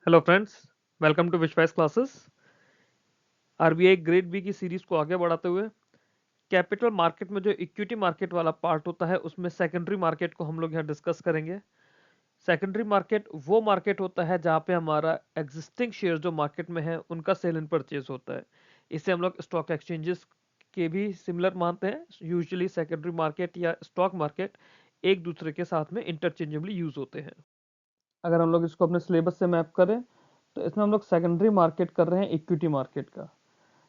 Hello friends, welcome to विश्वास classes. RBI grade B की series को आगे बढ़ाते हुए कैपिटल मार्केट में जो इक्विटी मार्केट वाला पार्ट होता है उसमें सेकेंडरी मार्केट को हम लोग यहाँ डिस्कस करेंगे। सेकेंडरी मार्केट वो मार्केट होता है जहाँ पे हमारा एग्जिस्टिंग शेयर जो मार्केट में है उनका सेल एंड परचेज होता है। इसे हम लोग स्टॉक एक्सचेंजेस के भी सिमिलर मानते हैं। यूजुअली सेकेंडरी मार्केट या स्टॉक मार्केट एक दूसरे के साथ में इंटरचेंजेबली यूज होते हैं। अगर हम लोग इसको अपने सिलेबस से मैप करें तो इसमें हम लोग सेकेंडरी मार्केट कर रहे हैं इक्विटी मार्केट का।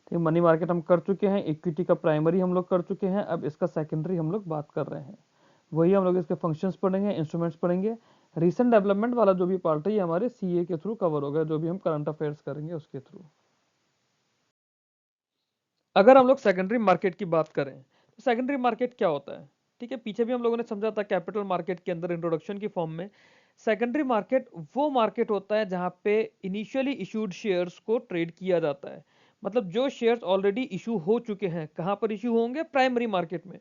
ठीक, मनी मार्केट हम कर चुके हैं, इक्विटी का प्राइमरी हम लोग कर चुके हैं, अब इसका सेकेंडरी हम लोग बात कर रहे हैं। वही हम लोग इसके फंक्शंस पढ़ेंगे, इंस्ट्रूमेंट्स पढ़ेंगे। रिसेंट डेवलपमेंट वाला जो भी पार्ट है ये हमारे सीए के थ्रू कवर होगा, जो भी हम करंट अफेयर्स करेंगे उसके थ्रू। अगर हम लोग सेकेंडरी मार्केट की बात करें तो सेकेंडरी मार्केट क्या होता है? ठीक है, पीछे भी हम लोगों ने समझा था कैपिटल मार्केट के अंदर इंट्रोडक्शन की फॉर्म में। सेकेंडरी मार्केट वो मार्केट होता है जहां पे इनिशियली इशूड शेयर्स को ट्रेड किया जाता है। मतलब जो शेयर्स ऑलरेडी इशू हो चुके हैं, कहां पर इशू होंगे? प्राइमरी मार्केट में।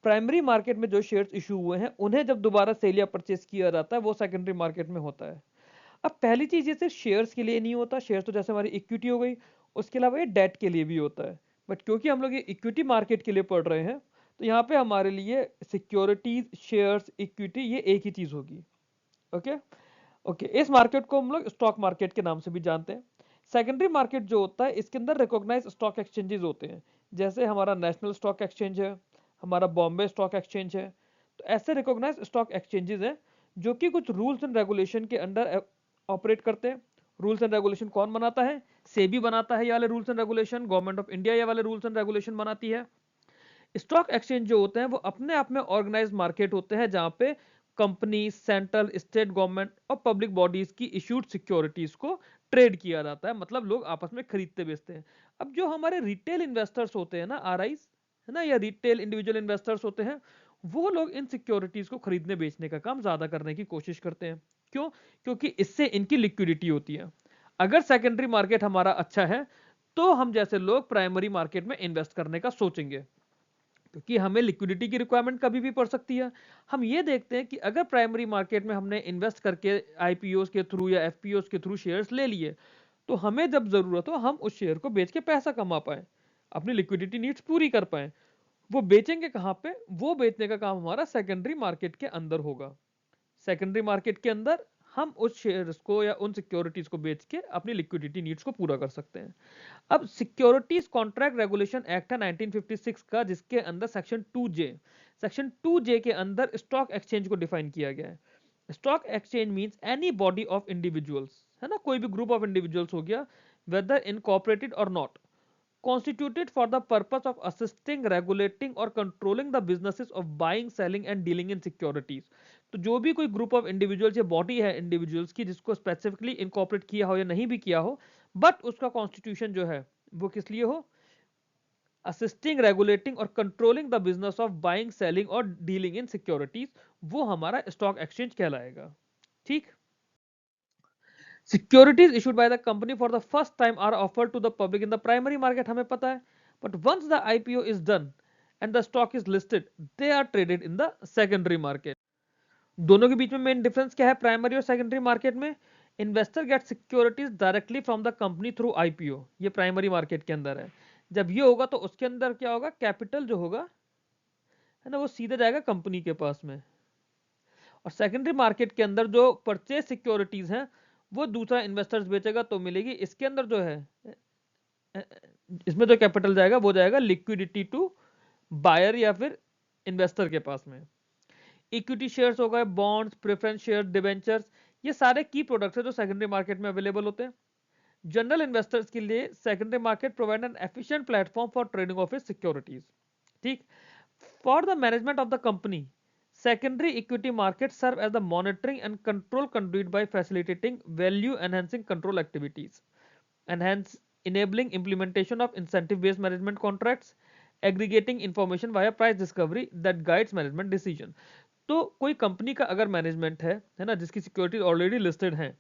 प्राइमरी मार्केट में जो शेयर्स इशू हुए हैं उन्हें जब दोबारा सेल या परचेस किया जाता है वो सेकेंडरी मार्केट में होता है। अब पहली चीज ये सिर्फ शेयर्स के लिए नहीं होता, शेयर्स तो जैसे हमारी इक्विटी हो गई, उसके अलावा ये डेट के लिए भी होता है। बट क्योंकि हम लोग ये इक्विटी मार्केट के लिए पढ़ रहे हैं तो यहाँ पे हमारे लिए सिक्योरिटीज, शेयर्स, इक्विटी ये एक ही चीज होगी। ओके ओके, इस मार्केट को हम लोग स्टॉक मार्केट के नाम से भी जानते हैं। सेकेंडरी मार्केट जो होता है इसके अंदर रिकॉग्नाइज स्टॉक एक्सचेंजेस होते हैं। जैसे हमारा नेशनल स्टॉक एक्सचेंज है, हमारा बॉम्बे स्टॉक एक्सचेंज है। तो ऐसे रिकॉग्नाइज स्टॉक एक्सचेंजेस हैं जो कि कुछ रूल्स एंड रेगुलेशन के अंडर ऑपरेट करते हैं। रूल्स एंड रेगुलेशन कौन बनाता है? सेबी बनाता है ये वाले rules and regulation, government of India ये वाले रूल्स एंड रेगुलेशन बनाती है। स्टॉक एक्सचेंज जो होते हैं वो अपने आप में ऑर्गेनाइज मार्केट होते हैं जहां पे कंपनी, सेंट्रल, स्टेट गवर्नमेंट और पब्लिक बॉडीज की इश्यूड सिक्योरिटीज को ट्रेड किया जाता है। मतलब लोग आपस में खरीदते बेचते हैं। अब जो हमारे रिटेल इन्वेस्टर्स होते हैं ना, आरआईज है ना, या रिटेल इंडिविजुअल इन्वेस्टर्स होते हैं, वो लोग इन सिक्योरिटीज को खरीदने बेचने का काम ज्यादा करने की कोशिश करते हैं। क्यों? क्योंकि इससे इनकी लिक्विडिटी होती है। अगर सेकेंडरी मार्केट हमारा अच्छा है तो हम जैसे लोग प्राइमरी मार्केट में इन्वेस्ट करने का सोचेंगे, क्योंकि हमें लिक्विडिटी की रिक्वायरमेंट कभी भी पड़ सकती है। हम ये देखते हैं कि अगर प्राइमरी मार्केट में हमने इन्वेस्ट करके आईपीओ के थ्रू या एफपीओ के थ्रू शेयर्स ले लिए, तो हमें जब जरूरत हो हम उस शेयर को बेच के पैसा कमा पाए, अपनी लिक्विडिटी नीड्स पूरी कर पाए। वो बेचेंगे कहां पे? वो बेचने का काम हमारा सेकेंडरी मार्केट के अंदर होगा। सेकेंडरी मार्केट के अंदर हम उस शेयर्स को या उन सिक्योरिटीज को बेच के अपनी लिक्विडिटी नीड्स को पूरा कर सकते हैं। अब सिक्योरिटीज कॉन्ट्रैक्ट रेगुलेशन एक्ट है 1956 का, जिसके अंदर सेक्शन 2J के अंदर स्टॉक एक्सचेंज को डिफाइन किया गया है। Stock exchange means any body of individuals, है ना, कोई भी ग्रुप ऑफ इंडिविजुअल्स हो गया, वेदर इनकॉर्पोरेटेड और not, constituted for the purpose of assisting, regulating और controlling the businesses of buying, selling and dealing in securities। तो जो भी कोई ग्रुप ऑफ इंडिविजुअल्स या बॉडी है इंडिविजुअल्स की जिसको स्पेसिफिकली इनकॉर्पोरेट किया हो या नहीं भी किया हो, बट उसका कॉन्स्टिट्यूशन जो है वो किस लिए हो? असिस्टिंग, रेगुलेटिंग और controlling the business of buying, selling और डीलिंग इन सिक्योरिटीज, वो हमारा स्टॉक एक्सचेंज कहलाएगा। ठीक, securities issued by the company for the first time are offered to the public in the primary market, हमें पता है। But once the IPO is done and the stock is listed, they are traded in the secondary market. दोनों के बीच में main difference क्या है primary और secondary market में? Investor get securities directly from the company through IPO, ये primary market के अंदर है। जब ये होगा तो उसके अंदर क्या होगा? कैपिटल जो होगा, है ना, वो सीधे जाएगा कंपनी के पास में। और सेकेंडरी मार्केट के अंदर जो परचेज सिक्योरिटीज हैं वो दूसरा इन्वेस्टर्स बेचेगा तो मिलेगी। इसके अंदर जो है, इसमें जो कैपिटल जाएगा वो जाएगा लिक्विडिटी टू बायर या फिर इन्वेस्टर के पास में। इक्विटी शेयर्स हो गए, बॉन्ड्स, प्रेफरेंस शेयर, डिबेंचर्स, ये सारे की प्रोडक्ट्स है जो सेकेंडरी मार्केट में अवेलेबल होते हैं। जनरल इन्वेस्टर्स के लिए secondary market provide an efficient platform for trading of securities. ठीक, for the management of the company, secondary equity markets serve as the monitoring and control conduit by facilitating value enhancing control activities, enhance enabling implementation of incentive based management contracts, aggregating information via price discovery that guides management decision। तो कोई company का अगर management है ना, जिसकी security already listed है,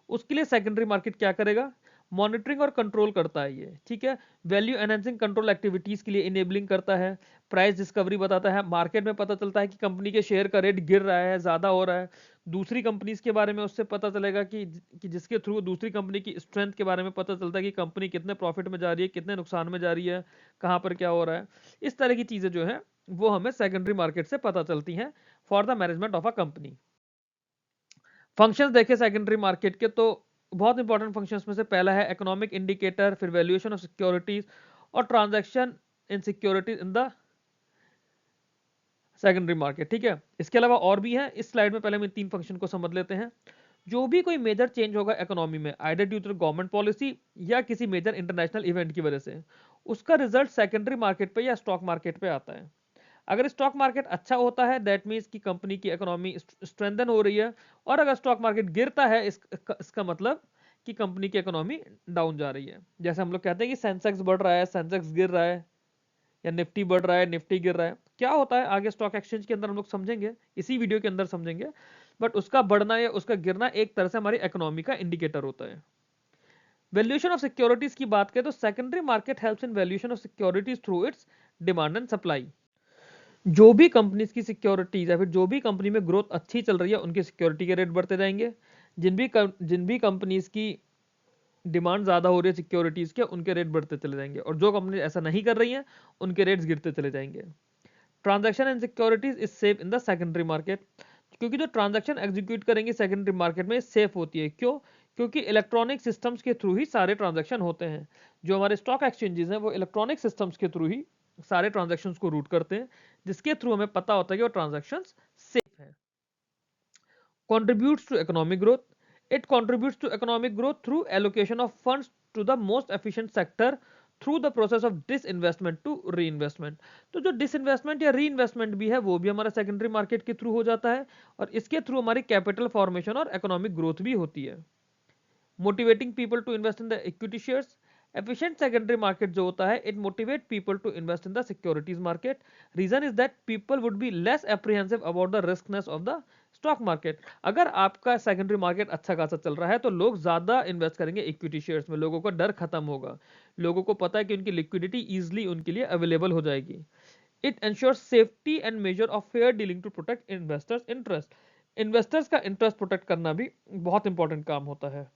उसके लिए सेकेंडरी मार्केट क्या करेगा? मॉनिटरिंग और कंट्रोल करता है ये। ठीक है, वैल्यू एनहांसिंग कंट्रोल एक्टिविटीज के लिए इनेबलिंग करता है, प्राइस डिस्कवरी बताता है, मार्केट में पता चलता है कि कंपनी के शेयर का रेट गिर रहा है, ज्यादा हो रहा है, दूसरी कंपनीज के बारे में उससे पता चलेगा कि जिसके थ्रू दूसरी कंपनी की स्ट्रेंथ के बारे में पता चलता है कि कंपनी कितने प्रॉफिट में जा रही है, कितने नुकसान में जा रही है, कहाँ पर क्या हो रहा है। इस तरह की चीजें जो है वो हमें सेकेंडरी मार्केट से पता चलती हैं for the management of a company. Functions देखे सेकेंडरी मार्केट के तो बहुत इंपॉर्टेंट फंक्शंस में से पहला है इकोनॉमिक इंडिकेटर, फिर वैल्यूएशन ऑफ सिक्योरिटीज और transaction in securities in the secondary market. ठीक है, इसके अलावा और भी है, इस स्लाइड में पहले हम इन तीन फंक्शन को समझ लेते हैं। जो भी कोई मेजर चेंज होगा इकोनॉमी में either due to government policy या किसी मेजर इंटरनेशनल इवेंट की वजह से, उसका रिजल्ट सेकेंडरी मार्केट पे या स्टॉक मार्केट पे आता है। अगर स्टॉक मार्केट अच्छा होता है दैट मीन्स कि कंपनी की इकोनॉमी स्ट्रेंथन हो रही है, और अगर स्टॉक मार्केट गिरता है इसका मतलब कि कंपनी की इकोनॉमी डाउन जा रही है। जैसे हम लोग कहते हैं कि सेंसेक्स बढ़ रहा है, सेंसेक्स गिर रहा है, या निफ्टी बढ़ रहा है, निफ्टी गिर रहा है। क्या होता है आगे स्टॉक एक्सचेंज के अंदर हम लोग समझेंगे, इसी वीडियो के अंदर समझेंगे, बट उसका बढ़ना या उसका गिरना एक तरह से हमारी इकोनॉमी का इंडिकेटर होता है। वैल्यूएशन ऑफ सिक्योरिटीज की बात करें तो secondary market helps in valuation of securities through it's demand and supply. जो भी कंपनीज की सिक्योरिटीज या फिर जो भी कंपनी में ग्रोथ अच्छी चल रही है उनकी सिक्योरिटी के रेट बढ़ते जाएंगे। जिन भी कंपनीज की डिमांड ज्यादा हो रही है सिक्योरिटीज के, उनके रेट बढ़ते चले जाएंगे, और जो कंपनी ऐसा नहीं कर रही हैं उनके रेट्स गिरते चले जाएंगे। Transaction and securities is safe in the secondary market, क्योंकि जो ट्रांजैक्शन एग्जीक्यूट करेंगे सेकेंडरी मार्केट में सेफ होती है। क्यों? क्योंकि इलेक्ट्रॉनिक सिस्टम्स के थ्रू ही सारे ट्रांजैक्शन होते हैं। जो हमारे स्टॉक एक्सचेंजेस हैं वो इलेक्ट्रॉनिक सिस्टम्स के थ्रू ही सारे ट्रांजैक्शंस को रूट करते हैं, जिसके थ्रू हमें पता होता है कि वो ट्रांजैक्शंस सेफ हैं। contributes to economic growth. It contributes to economic growth through allocation of funds to the most efficient sector through the process of disinvestment to reinvestment. तो जो disinvestment या reinvestment भी है वो भी हमारा secondary market के थ्रू हो जाता है, और इसके थ्रू हमारी capital formation और economic growth भी होती है। Motivating people to invest in the equity shares. Efficient secondary market जो होता है it motivate people to invest in the securities market. Reason is that people would be less apprehensive about the riskiness of the stock market. अगर आपका secondary market अच्छा खासा चल रहा है तो लोग ज्यादा इन्वेस्ट करेंगे इक्विटी शेयर्स में, लोगों का डर खत्म होगा, लोगों को पता है कि उनकी लिक्विडिटी इजिली उनके लिए अवेलेबल हो जाएगी। It ensures safety and measure of fair dealing to protect investors interest. Investors का इंटरेस्ट प्रोटेक्ट करना भी बहुत इंपॉर्टेंट काम होता है।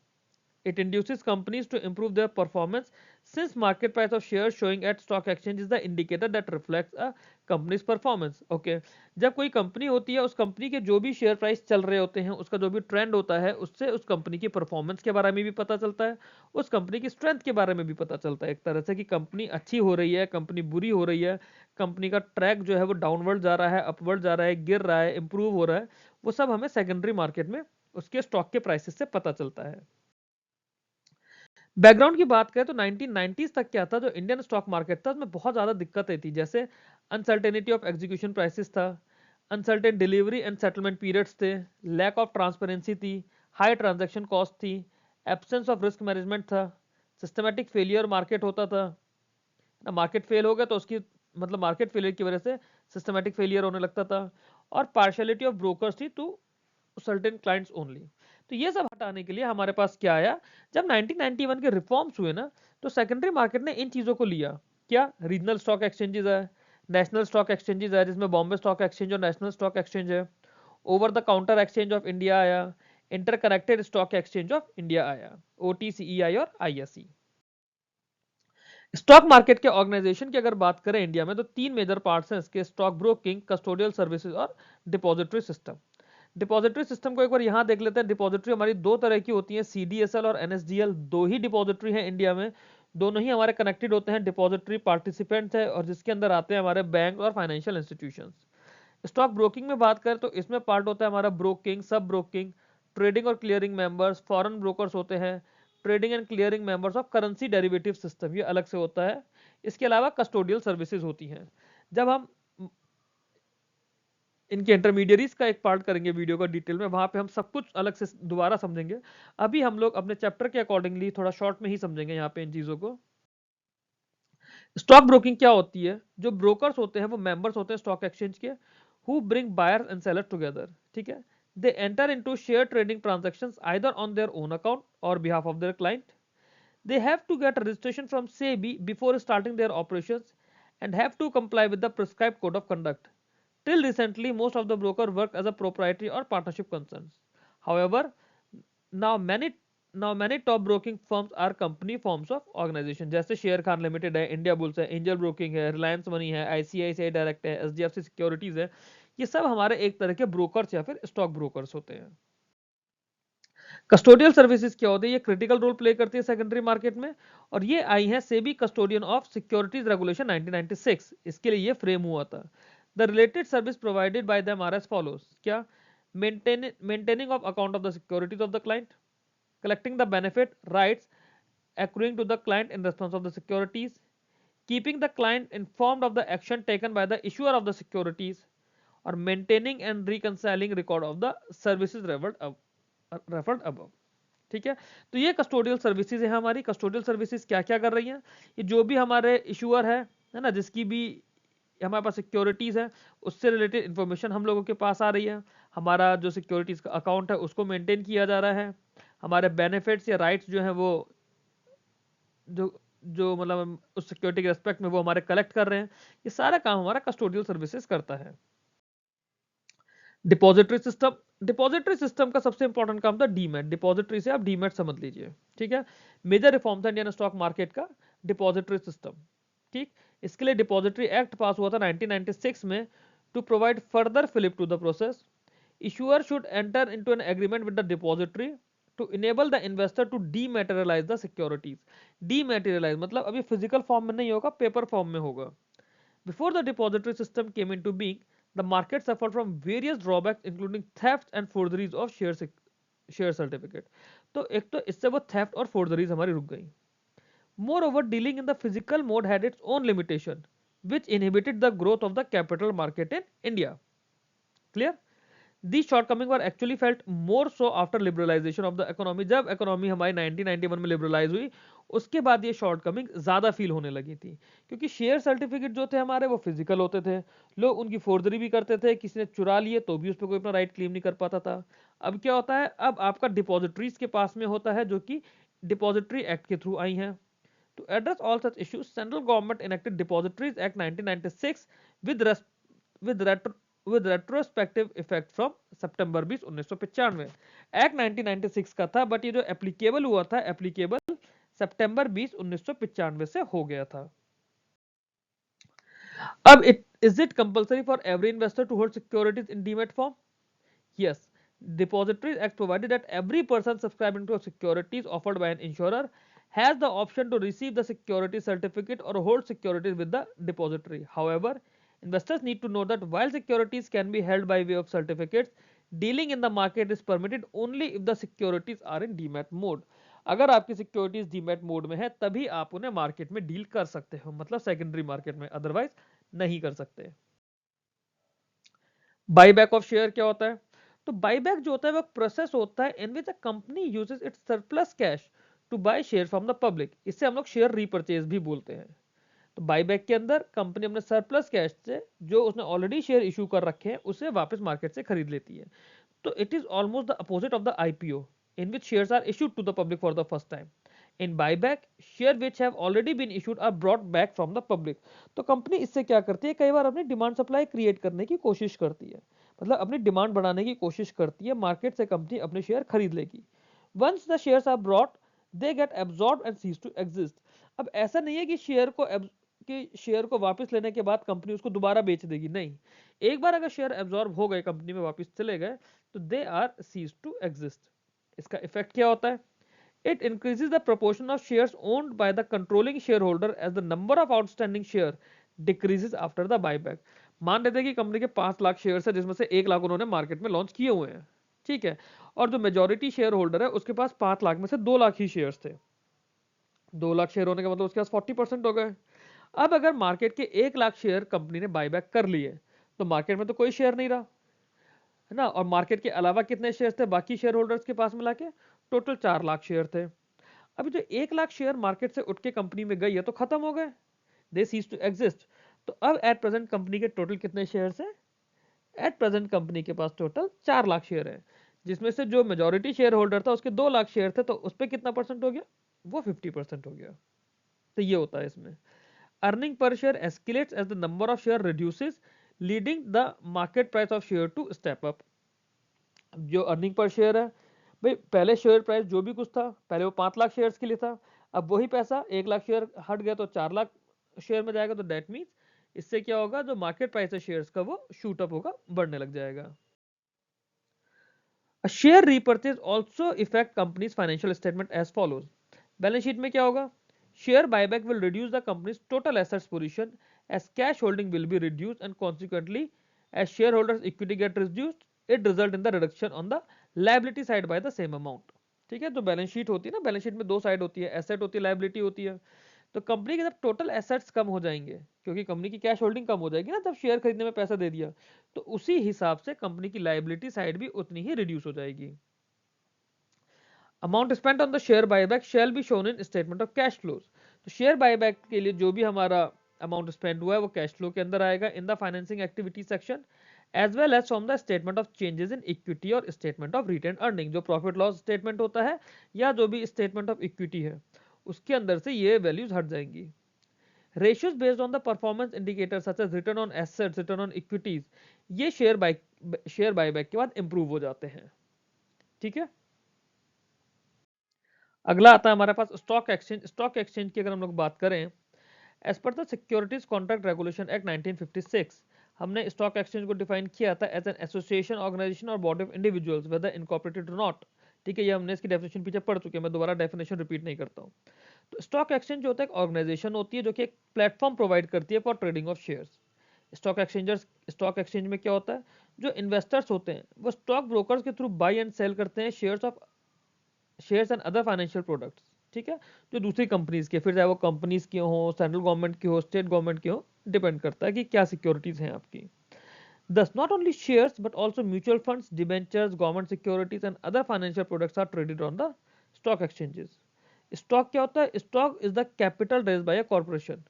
It induces companies to improve their performance since market price of shares showing at stock exchange is the indicator that reflects a company's performance. Okay, जब कोई company होती है उस कंपनी के जो भी शेयर प्राइस चल रहे होते हैं उसका जो भी ट्रेंड होता है उससे उस कंपनी की परफॉर्मेंस के बारे में भी पता चलता है, उस कंपनी की स्ट्रेंथ के बारे में भी पता चलता है एक तरह से कि कंपनी अच्छी हो रही है, कंपनी बुरी हो रही है, कंपनी का ट्रैक जो है वो डाउनवर्ड जा रहा है, अपवर्ड जा रहा है, गिर रहा है, इंप्रूव हो रहा है, वो सब हमें सेकेंडरी मार्केट में उसके स्टॉक के प्राइसेस से पता चलता है। बैकग्राउंड की बात करें तो 1990s तक क्या था, जो इंडियन स्टॉक मार्केट था उसमें बहुत ज्यादा दिक्कतें थी, जैसे अनसर्टेनिटी ऑफ एग्जीक्यूशन प्राइसेस था, uncertain delivery and settlement periods थे, लैक ऑफ ट्रांसपेरेंसी थी, हाई ट्रांजैक्शन कॉस्ट थी, एब्सेंस ऑफ रिस्क मैनेजमेंट था, सिस्टमेटिक फेलियर मार्केट होता था ना, मार्केट फेल हो गया तो उसकी मतलब मार्केट फेलियर की वजह से सिस्टमेटिक फेलियर होने लगता था, और पार्शियलिटी ऑफ ब्रोकर्स थी टू सर्टेन क्लाइंट्स ओनली। तो ये सब हटाने के लिए हमारे पास क्या आया, जब 1991 के रिफॉर्म्स हुए ना तो सेकेंडरी मार्केट ने इन चीजों को लिया। क्या? रीजनल स्टॉक एक्सचेंजेस है, नेशनल स्टॉक एक्सचेंजेस है जिसमें बॉम्बे स्टॉक एक्सचेंज और नेशनल स्टॉक एक्सचेंज है, over the counter exchange of India आया, interconnected stock exchange of India आया, OTCEI और ISE। स्टॉक मार्केट के ऑर्गेनाइजेशन की अगर बात करें इंडिया में तो तीन मेजर पार्ट्स हैं इसके, स्टॉक ब्रोकिंग, कस्टोडियल सर्विसेज और डिपॉजिटरी सिस्टम। डिपॉजिटरी सिस्टम को एक बार यहां देख लेते हैं। डिपॉजिटरी हमारी दो तरह की होती है, CDSL और NSDL, दो ही डिपॉजिटरी हैं इंडिया में, दोनों ही हमारे कनेक्टेड होते हैं, डिपॉजिटरी पार्टिसिपेंट्स है और जिसके अंदर आते हैं हमारे बैंक और फाइनेंशियल इंस्टीट्यूशंस। स्टॉक ब्रोकिंग में बात करें तो इसमें पार्ट होता है हमारा ब्रोकिंग, सब ब्रोकिंग, ट्रेडिंग और क्लियरिंग मेंबर्स, फॉरेन ब्रोकर्स होते हैं, trading and clearing members of currency derivative system, ये अलग से होता है। इसके अलावा कस्टोडियल सर्विसेज होती हैं। जब हम इनके इंटरमीडियरीज का एक पार्ट करेंगे वीडियो का डिटेल में, वहां पे हम सब कुछ अलग से दोबारा समझेंगे। अभी हम लोग अपने चैप्टर के अकॉर्डिंगली थोड़ा शॉर्ट में ही समझेंगे यहाँ पे इन चीजों को। स्टॉक ब्रोकिंग क्या होती है? जो ब्रोकर्स होते हैं वो मेंबर्स होते हैं स्टॉक एक्सचेंज के, who bring buyers and sellers together. ठीक है, they enter into share trading transactions either on their own account और behalf of their client. They have to get a registration from SEBI before starting their operations and have to comply with the prescribed code of conduct. Till recently, most of the broker worked as a proprietary or partnership concerns. However, now many now many top broking firms are company forms of organization. जैसे share Khan limited है, India bulls है, angel broking है, Reliance money है, ICICI direct है, HDFC securities है। ये सब हमारे एक तरह के ब्रोकर्स या फिर स्टॉक ब्रोकर्स होते हैं। कस्टोडियल सर्विसेज क्या होती है? ये क्रिटिकल रोल प्ले करती है सेकेंडरी मार्केट में, और ये आई है SEBI custodian of securities regulation 1996। इसके लिए ये फ्रेम हुआ था। The related service provided by them are as follows. क्या? Maintaining of account of the securities of the client, collecting the benefit rights accruing to the client in response of the securities, keeping the client informed of the action taken by the issuer of the securities, or maintaining and reconciling record of the services referred above। ठीक है, तो ये custodial services है हमारी। Custodial services क्या क्या कर रही हैं? ये जो भी हमारे इशूअर है ना, जिसकी भी हमारे पास सिक्योरिटीज है, उससे रिलेटेड इंफॉर्मेशन हम लोगों के पास आ रही है। हमारा जो सिक्योरिटीज का अकाउंट है उसको मेंटेन किया जा रहा है। हमारे बेनिफिट्स या राइट्स जो है वो जो जो मतलब उस सिक्योरिटी के रेस्पेक्ट में वो हमारे कलेक्ट कर रहे हैं। ये सारा काम हमारा कस्टोडियल सर्विसेज करता है। Depository system. डिपॉजिटरी सिस्टम का सबसे इंपॉर्टेंट काम था डीमैट। डिपॉजिटरी से आप डीमैट समझ लीजिए। ठीक है, मेजर रिफॉर्म था इंडियन स्टॉक मार्केट का डिपॉजिटरी सिस्टम। ठीक, इसके लिए डिपॉजिटरी एक्ट पास हुआ था 1996 में to provide further fillip to the process. Issuer should enter into an agreement with the depository to enable the investor to dematerialise the securities. Dematerialise मतलब अभी physical form में नहीं होगा, पेपर फॉर्म में होगा। Before the depository system came into being, the market suffered from various drawbacks including theft and forgeries of share certificate। तो एक तो इससे वो theft और forgeries हमारी रुक गई। Moreover, dealing in the physical mode had its own limitation, which inhibited the growth of the capital market in India। Clear? These shortcomings were actually felt more so after liberalization of the economy। जब economy हमारी 1991 में liberalize हुई, उसके बाद ये shortcoming ज़्यादा feel होने लगी थी, क्योंकि शेयर सर्टिफिकेट जो थे हमारे वो फिजिकल होते थे, लोग उनकी फोर्जरी भी करते थे, किसी ने चुरा लिए तो भी उस पर कोई अपना राइट क्लेम नहीं कर पाता था। अब क्या होता है, अब आपका डिपॉजिटरीज के पास में होता है, जो कि डिपॉजिटरी एक्ट के थ्रू आई हैं। To address all such issues, central government enacted Depositories Act 1996 with with retro with retrospective effect from September 20 1995। Act 1996 का था, बट ये जो एप्लीकेबल हुआ था, एप्लीकेबल सितंबर 20 1995 से हो गया था। अब is it compulsory for every investor to hold securities in demat form? Yes. Depositories Act provided that every person subscribing to securities offered by an insurer has the option to receive the security certificate or hold securities with the depository. However, investors need to know that while securities can be held by way of certificates, dealing in the market is permitted only if the securities are in demat mode। अगर आपकी securities demat mode में है तभी आप उन्हें market में deal कर सकते हो, मतलब सेकेंडरी मार्केट में, अदरवाइज नहीं कर सकते। बाईबैक ऑफ शेयर क्या होता है? तो बाईबैक जो होता है वो प्रोसेस होता है in which a company uses its surplus cash to buy share from the public. इससे हम लोग शेयर रीपरचेज भी बोलते हैं। तो बाईबैक के अंदर कंपनी अपने सरप्लस कैश से जो उसने ऑलरेडी शेयर इशू कर रखे हैं उसे वापस मार्केट से खरीद लेती है। तो it is almost the opposite of the IPO in which shares are issued to the public for the first time. In buyback share which have already been issued are brought back from the public. तो company इससे क्या करती है, कई बार अपनी demand supply create करने की कोशिश करती है, मतलब अपनी डिमांड बढ़ाने की कोशिश करती है, मार्केट से कंपनी अपने शेयर खरीद लेगी। Once the shares are brought they get absorb and cease to exist. अब ऐसा नहीं है कि शेयर को वापस लेने के बाद कंपनी उसको दोबारा बेच देगी, नहीं। एक बार अगर शेयर एब्जॉर्ब हो गए, कंपनी में वापस चले गए, तो they are cease to exist. इसका इफेक्ट क्या होता है? It increases the proportion of shares owned by the controlling shareholder as the number of outstanding share decreases after the buyback। मान लेते हैं कि कंपनी के 5 लाख शेयर्स है, जिसमें से 1 लाख उन्होंने मार्केट में लॉन्च किए हुए हैं, ठीक है, और जो मेजॉरिटी शेयर होल्डर है उसके पास 5 लाख में से 2 लाख ही शेयर्स थे। 2 लाख शेयर होने का मतलब उसके पास 40% हो गए। अब अगर मार्केट के 1 लाख शेयर कंपनी ने बायबैक कर लिए, तो मार्केट में तो कोई शेयर नहीं रहा, है ना, और मार्केट के अलावा कितने शेयर थे बाकी शेयर होल्डर्स के पास मिला के? टोटल 4 लाख शेयर थे। अभी जो 1 लाख शेयर मार्केट से उठ के कंपनी में गई है तो खत्म हो गए, दे सीज टू एग्जिस्ट। तो अब एट प्रेजेंट कंपनी के टोटल कितने शेयर्स हैं? एट प्रेजेंट कंपनी के पास टोटल 4 लाख शेयर है, जिसमें से जो मेजॉरिटी शेयर होल्डर था उसके 2 लाख शेयर थे, तो उस पर कितना परसेंट हो गया? वो 50% हो गया। तो ये होता है इसमें। Earning per share escalates as the number of share reduces, leading the market price of share to step up. जो अर्निंग पर शेयर है, भाई पहले शेयर प्राइस जो भी कुछ था, पहले वो 5 लाख शेयर्स के लिए था, अब वही पैसा 1 लाख शेयर हट गया तो 4 लाख शेयर में जाएगा, तो डेट मीन्स इससे क्या होगा, जो मार्केट प्राइस है शेयर्स का वो शूट अप होगा, बढ़ने लग जाएगा। A share repurchase also affect company's financial statement as follows. Balance sheet में क्या होगा, share buyback will reduce the company's total assets position as cash holding will be reduced and consequently as shareholders equity get reduced it result in the reduction on the liability side by the same amount। ठीक है, तो balance sheet होती है ना, balance sheet में दो side होती है, एसेट होती है, लायबिलिटी होती है। तो कंपनी के जब टोटल एसेट्स कम हो जाएंगे, क्योंकि कंपनी की कैश होल्डिंग कम हो जाएगी ना, जब शेयर खरीदने में पैसा दे दिया, तो उसी हिसाब से कंपनी की लायबिलिटी साइड भी उतनी ही रिड्यूस हो जाएगी। Amount spent on the share buyback shall be shown in statement of cash flows. तो शेयर बायबैक के लिए जो भी हमारा अमाउंट स्पेंड हुआ है वो कैश फ्लो के अंदर आएगा in the financing activity section, as well as from the statement of changes in equity और स्टेटमेंट ऑफ रिटेन अर्निंग। जो प्रॉफिट लॉस स्टेटमेंट होता है या जो भी स्टेटमेंट ऑफ इक्विटी है, उसके अंदर से ये वैल्यूज हट जाएंगी। Ratios based on the performance indicator such as return on assets, return on equities, ये शेयर बायबैक के बाद इंप्रूव हो जाते हैं। ठीक है, अगला आता है हमारे पास स्टॉक एक्सचेंज। स्टॉक एक्सचेंज की अगर हम लोग बात करें, as per the securities contract regulation act 1956, हमने स्टॉक एक्सचेंज को डिफाइन किया था एज एन एसोसिएशन, ऑर्गेनाइजेशन और body of individuals whether incorporated और नॉट। ठीक है, ये हमने इसकी डेफिनेशन पीछे पढ़ चुके हैं, मैं दोबारा डेफिनेशन रिपीट नहीं करता हूँ। तो स्टॉक एक्सचेंज जो होता है एक ऑर्गेनाइजेशन होती है जो कि एक प्लेटफॉर्म प्रोवाइड करती है for trading of shares. Stock exchange में क्या होता है, जो इन्वेस्टर्स होते हैं वो स्टॉक ब्रोकर्स के थ्रू बाई एंड सेल करते हैं shares and other financial products. ठीक है, जो दूसरी कंपनीज के, फिर चाहे वो कंपनीज की हो, सेंट्रल गवर्नमेंट की हो, स्टेट गवर्नमेंट की हो, डिपेंड करता है कि क्या सिक्योरिटीज हैं आपकी। Thus, not only shares but also mutual funds, debentures, government securities and other financial products are traded on the stock exchanges. Stock क्या होता है, stock is the capital raised by a corporation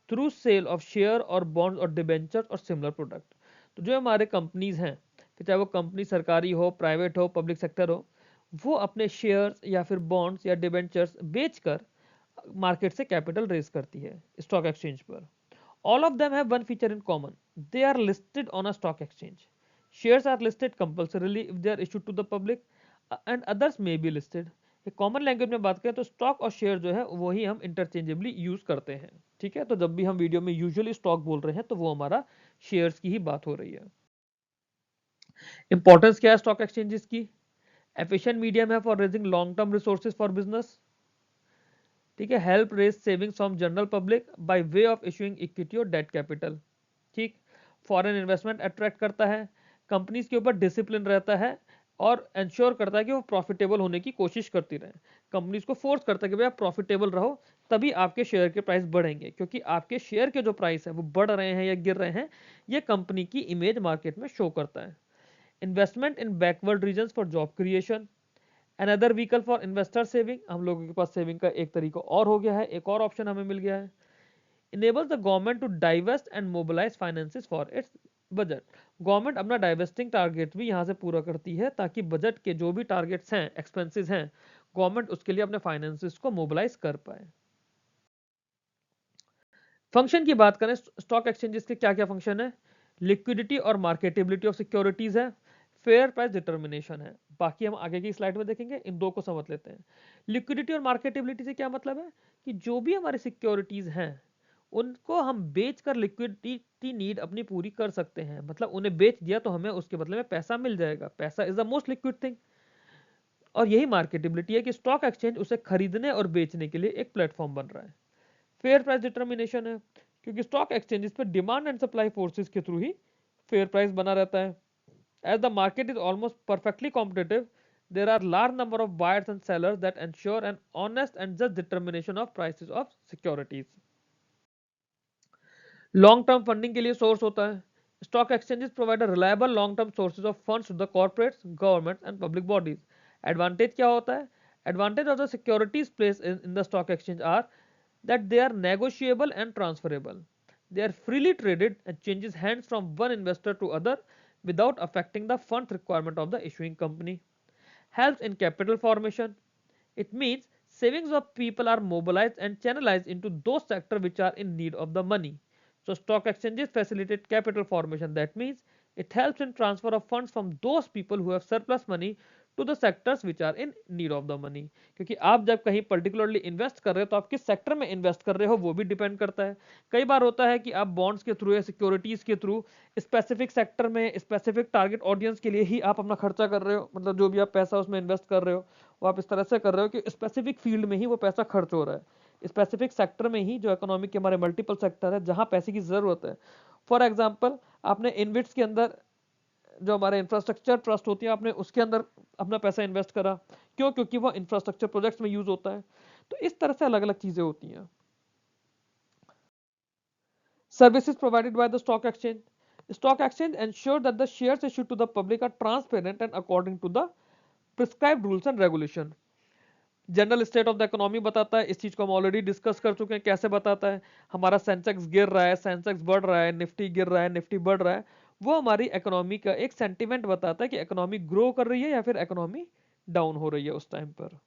through sale of share or bonds or debentures or similar product। तो जो हमारे companies हैं, फिर चाहे वो कंपनी सरकारी हो, प्राइवेट हो, पब्लिक सेक्टर हो, वो अपने शेयर्स या फिर बॉन्ड्स या डिबेंचर्स बेचकर मार्केट से कैपिटल रेज करती है स्टॉक एक्सचेंज पर। All of them have one feature in common. They are listed on a stock exchange. Shares are listed compulsorily if they are issued to the public and others may be listed. एक common language में बात करें तो stock और share जो है वही हम इंटरचेंजेबली यूज करते हैं। ठीक है, तो जब भी हम वीडियो में यूजुअली स्टॉक बोल रहे हैं तो वो हमारा शेयर्स की ही बात हो रही है। इंपॉर्टेंस क्या है स्टॉक एक्सचेंजेस की, एफिशिएंट मीडियम है for raising long term resources for business. ठीक है, help raise savings from general public by way of issuing equity और डेट कैपिटल। ठीक, फॉरेन इन्वेस्टमेंट अट्रैक्ट करता है, कंपनीज के ऊपर डिसिप्लिन रहता है और इंश्योर करता है कि वो प्रॉफिटेबल होने की कोशिश करती रहे। कंपनीज को फोर्स करता है कि भाई आप प्रॉफिटेबल रहो, तभी आपके शेयर के प्राइस बढ़ेंगे, क्योंकि आपके शेयर के जो प्राइस है वो बढ़ रहे हैं या गिर रहे हैं, ये कंपनी की इमेज मार्केट में शो करता है। Investment in backward region for job creation, another vehicle for investor saving. हम लोगों के पास सेविंग का एक तरीका और हो गया है, एक और ऑप्शन हमें मिल गया है। Enables the government to divest and mobilise finances for its budget. Government अपना डाइवेस्टिंग टारगेट भी यहाँ से पूरा करती है, ताकि बजट के जो भी टारगेट्स हैं, एक्सपेंसेस हैं, गवर्नमेंट उसके लिए अपने फाइनेंसेस को मोबिलाइज कर पाए। फंक्शन की बात करें, स्टॉक एक्सचेंजेस के क्या क्या फंक्शन है, लिक्विडिटी और मार्केटेबिलिटी ऑफ सिक्योरिटीज है, फेयर प्राइस डिटर्मिनेशन है। बाकी हम आगे की स्लाइड में देखेंगे, इन दो को समझ लेते हैं। लिक्विडिटी और मार्केटेबिलिटी से क्या मतलब है, कि जो भी हमारी सिक्योरिटीज हैं उनको हम बेचकर लिक्विडिटी नीड अपनी पूरी कर सकते हैं, मतलब उन्हें बेच दिया तो हमें उसके बदले में पैसा मिल जाएगा। पैसा is the most liquid thing, और यही मार्केटेबिलिटी है कि स्टॉक एक्सचेंज उसे खरीदने और बेचने के लिए एक प्लेटफॉर्म बन रहा है। फेयर प्राइस डिटर्मिनेशन है, क्योंकि स्टॉक एक्सचेंजेस पे डिमांड एंड सप्लाई फोर्सेस के थ्रू ही फेयर प्राइस बना रहता है। As the market is almost perfectly competitive, there are large number of buyers and sellers that ensure an honest and just determination of prices of securities। Long term funding के लिए source होता है। Stock exchanges provide reliable long term sources of funds to the corporates, governments and public bodies. Advantage क्या होता है, advantage of the securities place in the stock exchange are that they are negotiable and transferable. They are freely traded and changes hands from one investor to other without affecting the funds requirement of the issuing company. Helps in capital formation. It means savings of people are mobilized and channelized into those sectors which are in need of the money. So stock exchanges facilitate capital formation. That means it helps in transfer of funds from those people who have surplus money to the sectors which are in need of the money. क्योंकि आप जब कहीं particularly invest कर रहे हो तो आप किस सेक्टर में इन्वेस्ट कर रहे हो वो भी डिपेंड करता है. कई बार होता है कि आप बॉन्ड्स के थ्रू या सिक्योरिटीज के थ्रू स्पेसिफिक सेक्टर में स्पेसिफिक टारगेट ऑडियंस के लिए ही आप अपना खर्चा कर रहे हो, मतलब जो भी आप पैसा उसमें इन्वेस्ट कर रहे हो वो आप इस तरह से कर रहे हो कि स्पेसिफिक फील्ड में ही वो पैसा खर्च हो रहा है, स्पेसिफिक सेक्टर में ही, जो इकोनॉमिक के हमारे मल्टीपल सेक्टर है जहां पैसे की जरूरत है. फॉर एग्जांपल आपने इनविट्स के अंदर जो हमारे इंफ्रास्ट्रक्चर ट्रस्ट होती है आपने उसके अंदर अपना पैसा इन्वेस्ट करा, क्यों? क्योंकि वो इंफ्रास्ट्रक्चर प्रोजेक्ट्स में यूज होता है. तो इस तरह से अलग अलग चीजें होती हैं. Services provided by the stock exchange. Stock exchange ensure that the shares issued to the public are transparent and according to the prescribed rules and regulation. General state of the economy बताता है, इस चीज को हम already discuss कर चुके हैं. कैसे बताता है? हमारा सेंसेक्स गिर रहा है, सेंसेक्स बढ़ रहा है, निफ्टी गिर रहा है, निफ्टी बढ़ रहा है, वो हमारी इकोनॉमी का एक सेंटीमेंट बताता है कि इकोनॉमी ग्रो कर रही है या फिर इकोनॉमी डाउन हो रही है उस टाइम पर.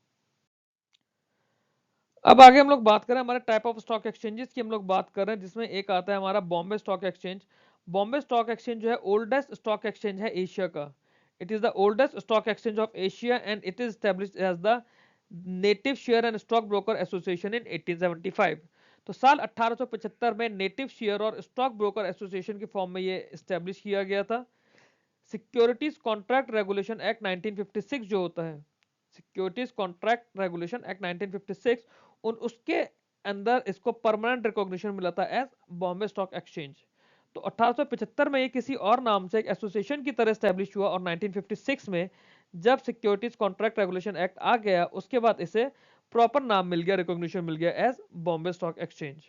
अब आगे हम लोग बात करें हमारे टाइप ऑफ स्टॉक एक्सचेंजेस की. हम लोग बात कर रहे हैं जिसमें एक आता है हमारा Bombay stock exchange. Bombay stock exchange जो है ओल्डेस्ट स्टॉक एक्सचेंज है एशिया का. It is the oldest stock exchange of Asia and it is established as the native share and stock broker association in 1875. तो साल 1875 में नेटिव शेयर और stock broker association के form में ये establish किया गया था. सिक्योरिटीज कॉन्ट्रैक्ट रेगुलेशन एक्ट 1956 जो होता है, सिक्योरिटीज कॉन्ट्रैक्ट रेगुलेशन एक्ट 1956, उसके अंदर इसको परमानेंट रिकॉग्निशन मिला था एज बॉम्बे स्टॉक एक्सचेंज. तो 1875 में ये किसी और नाम से एक एसोसिएशन की तरह स्टैब्लिश हुआ और 1956 में जब सिक्योरिटीज कॉन्ट्रैक्ट रेगुलेशन एक्ट आ गया उसके बाद इसे प्रॉपर नाम मिल गया, रिकॉग्निशन मिल गया as Bombay stock exchange.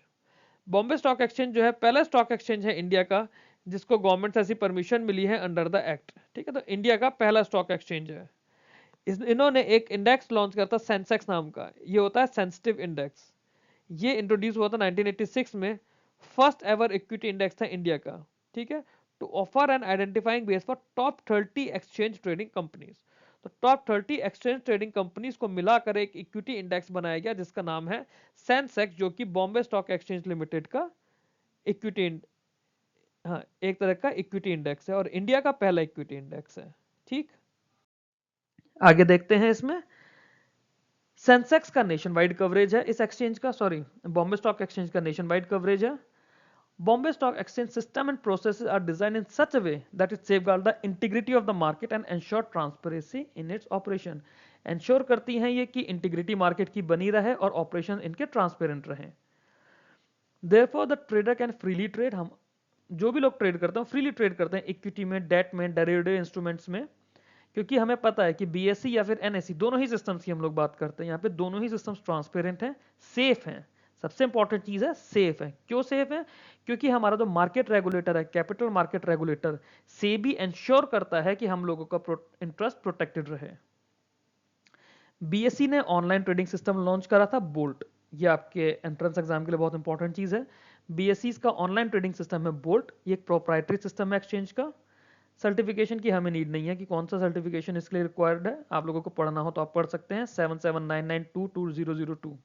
Bombay stock exchange जो है पहला स्टॉक एक्सचेंज है इंडिया का जिसको गवर्नमेंट से ऐसी परमिशन मिली है अंडर द एक्ट. ठीक है, तो इंडिया का पहला स्टॉक एक्सचेंज है. इन्होंने एक इंडेक्स लॉन्च किया था सेंसेक्स नाम का. ये होता है सेंसिटिव इंडेक्स. ये इंट्रोड्यूस हुआ था 1986 में. फर्स्ट एवर इक्विटी इंडेक्स था इंडिया का. ठीक है, to offer an identifying base for top 30 exchange trading companies. तो टॉप 30 एक्सचेंज ट्रेडिंग कंपनीज को मिलाकर एक इक्विटी इंडेक्स बनाया गया जिसका नाम है सेंसेक्स, जो कि बॉम्बे स्टॉक एक्सचेंज लिमिटेड का इक्विटी, हाँ, एक तरह का इक्विटी इंडेक्स है और इंडिया का पहला इक्विटी इंडेक्स है. ठीक, आगे देखते हैं. इसमें सेंसेक्स का नेशन वाइड कवरेज है इस एक्सचेंज का, सॉरी बॉम्बे स्टॉक एक्सचेंज का नेशन वाइड कवरेज है. Bombay Stock Exchange system and processes are designed in such a way that it safeguard the integrity of the market and ensure transparency in its operation. Ensure करती हैं ये कि integrity market की बनी रहे और operation इनके transparent रहें. Therefore the trader can freely trade. हम जो भी लोग ट्रेड करते हैं फ्रीली ट्रेड करते हैं इक्विटी में, डेट में, डेरिवेटिव इंस्ट्रूमेंट्स में, क्योंकि हमें पता है कि बीएससी या फिर एनएससी दोनों ही सिस्टम्स की हम लोग बात करते हैं. यहाँ पे दोनों ही सिस्टम्स ट्रांसपेरेंट हैं, सेफ हैं. सबसे इंपॉर्टेंट चीज है सेफ है. क्यों सेफ है? क्योंकि हमारा जो मार्केट रेगुलेटर है, capital market regulator, SEBI ensure करता है कि हम लोगों का इंटरेस्ट प्रोटेक्टेड रहे. बीएससी ने ऑनलाइन ट्रेडिंग सिस्टम लॉन्च करा था बोल्ट. ये आपके एंट्रेंस एग्जाम के लिए बहुत इंपॉर्टेंट चीज है. बीएससी का ऑनलाइन ट्रेडिंग सिस्टम है बोल्ट. ये एक प्रोप्राइटरी सिस्टम है एक्सचेंज का. सर्टिफिकेशन की हमें नीड नहीं है कि कौन सा सर्टिफिकेशन इसके लिए रिक्वायर्ड है. आप लोगों को पढ़ना हो तो आप पढ़ सकते हैं. 7799222002.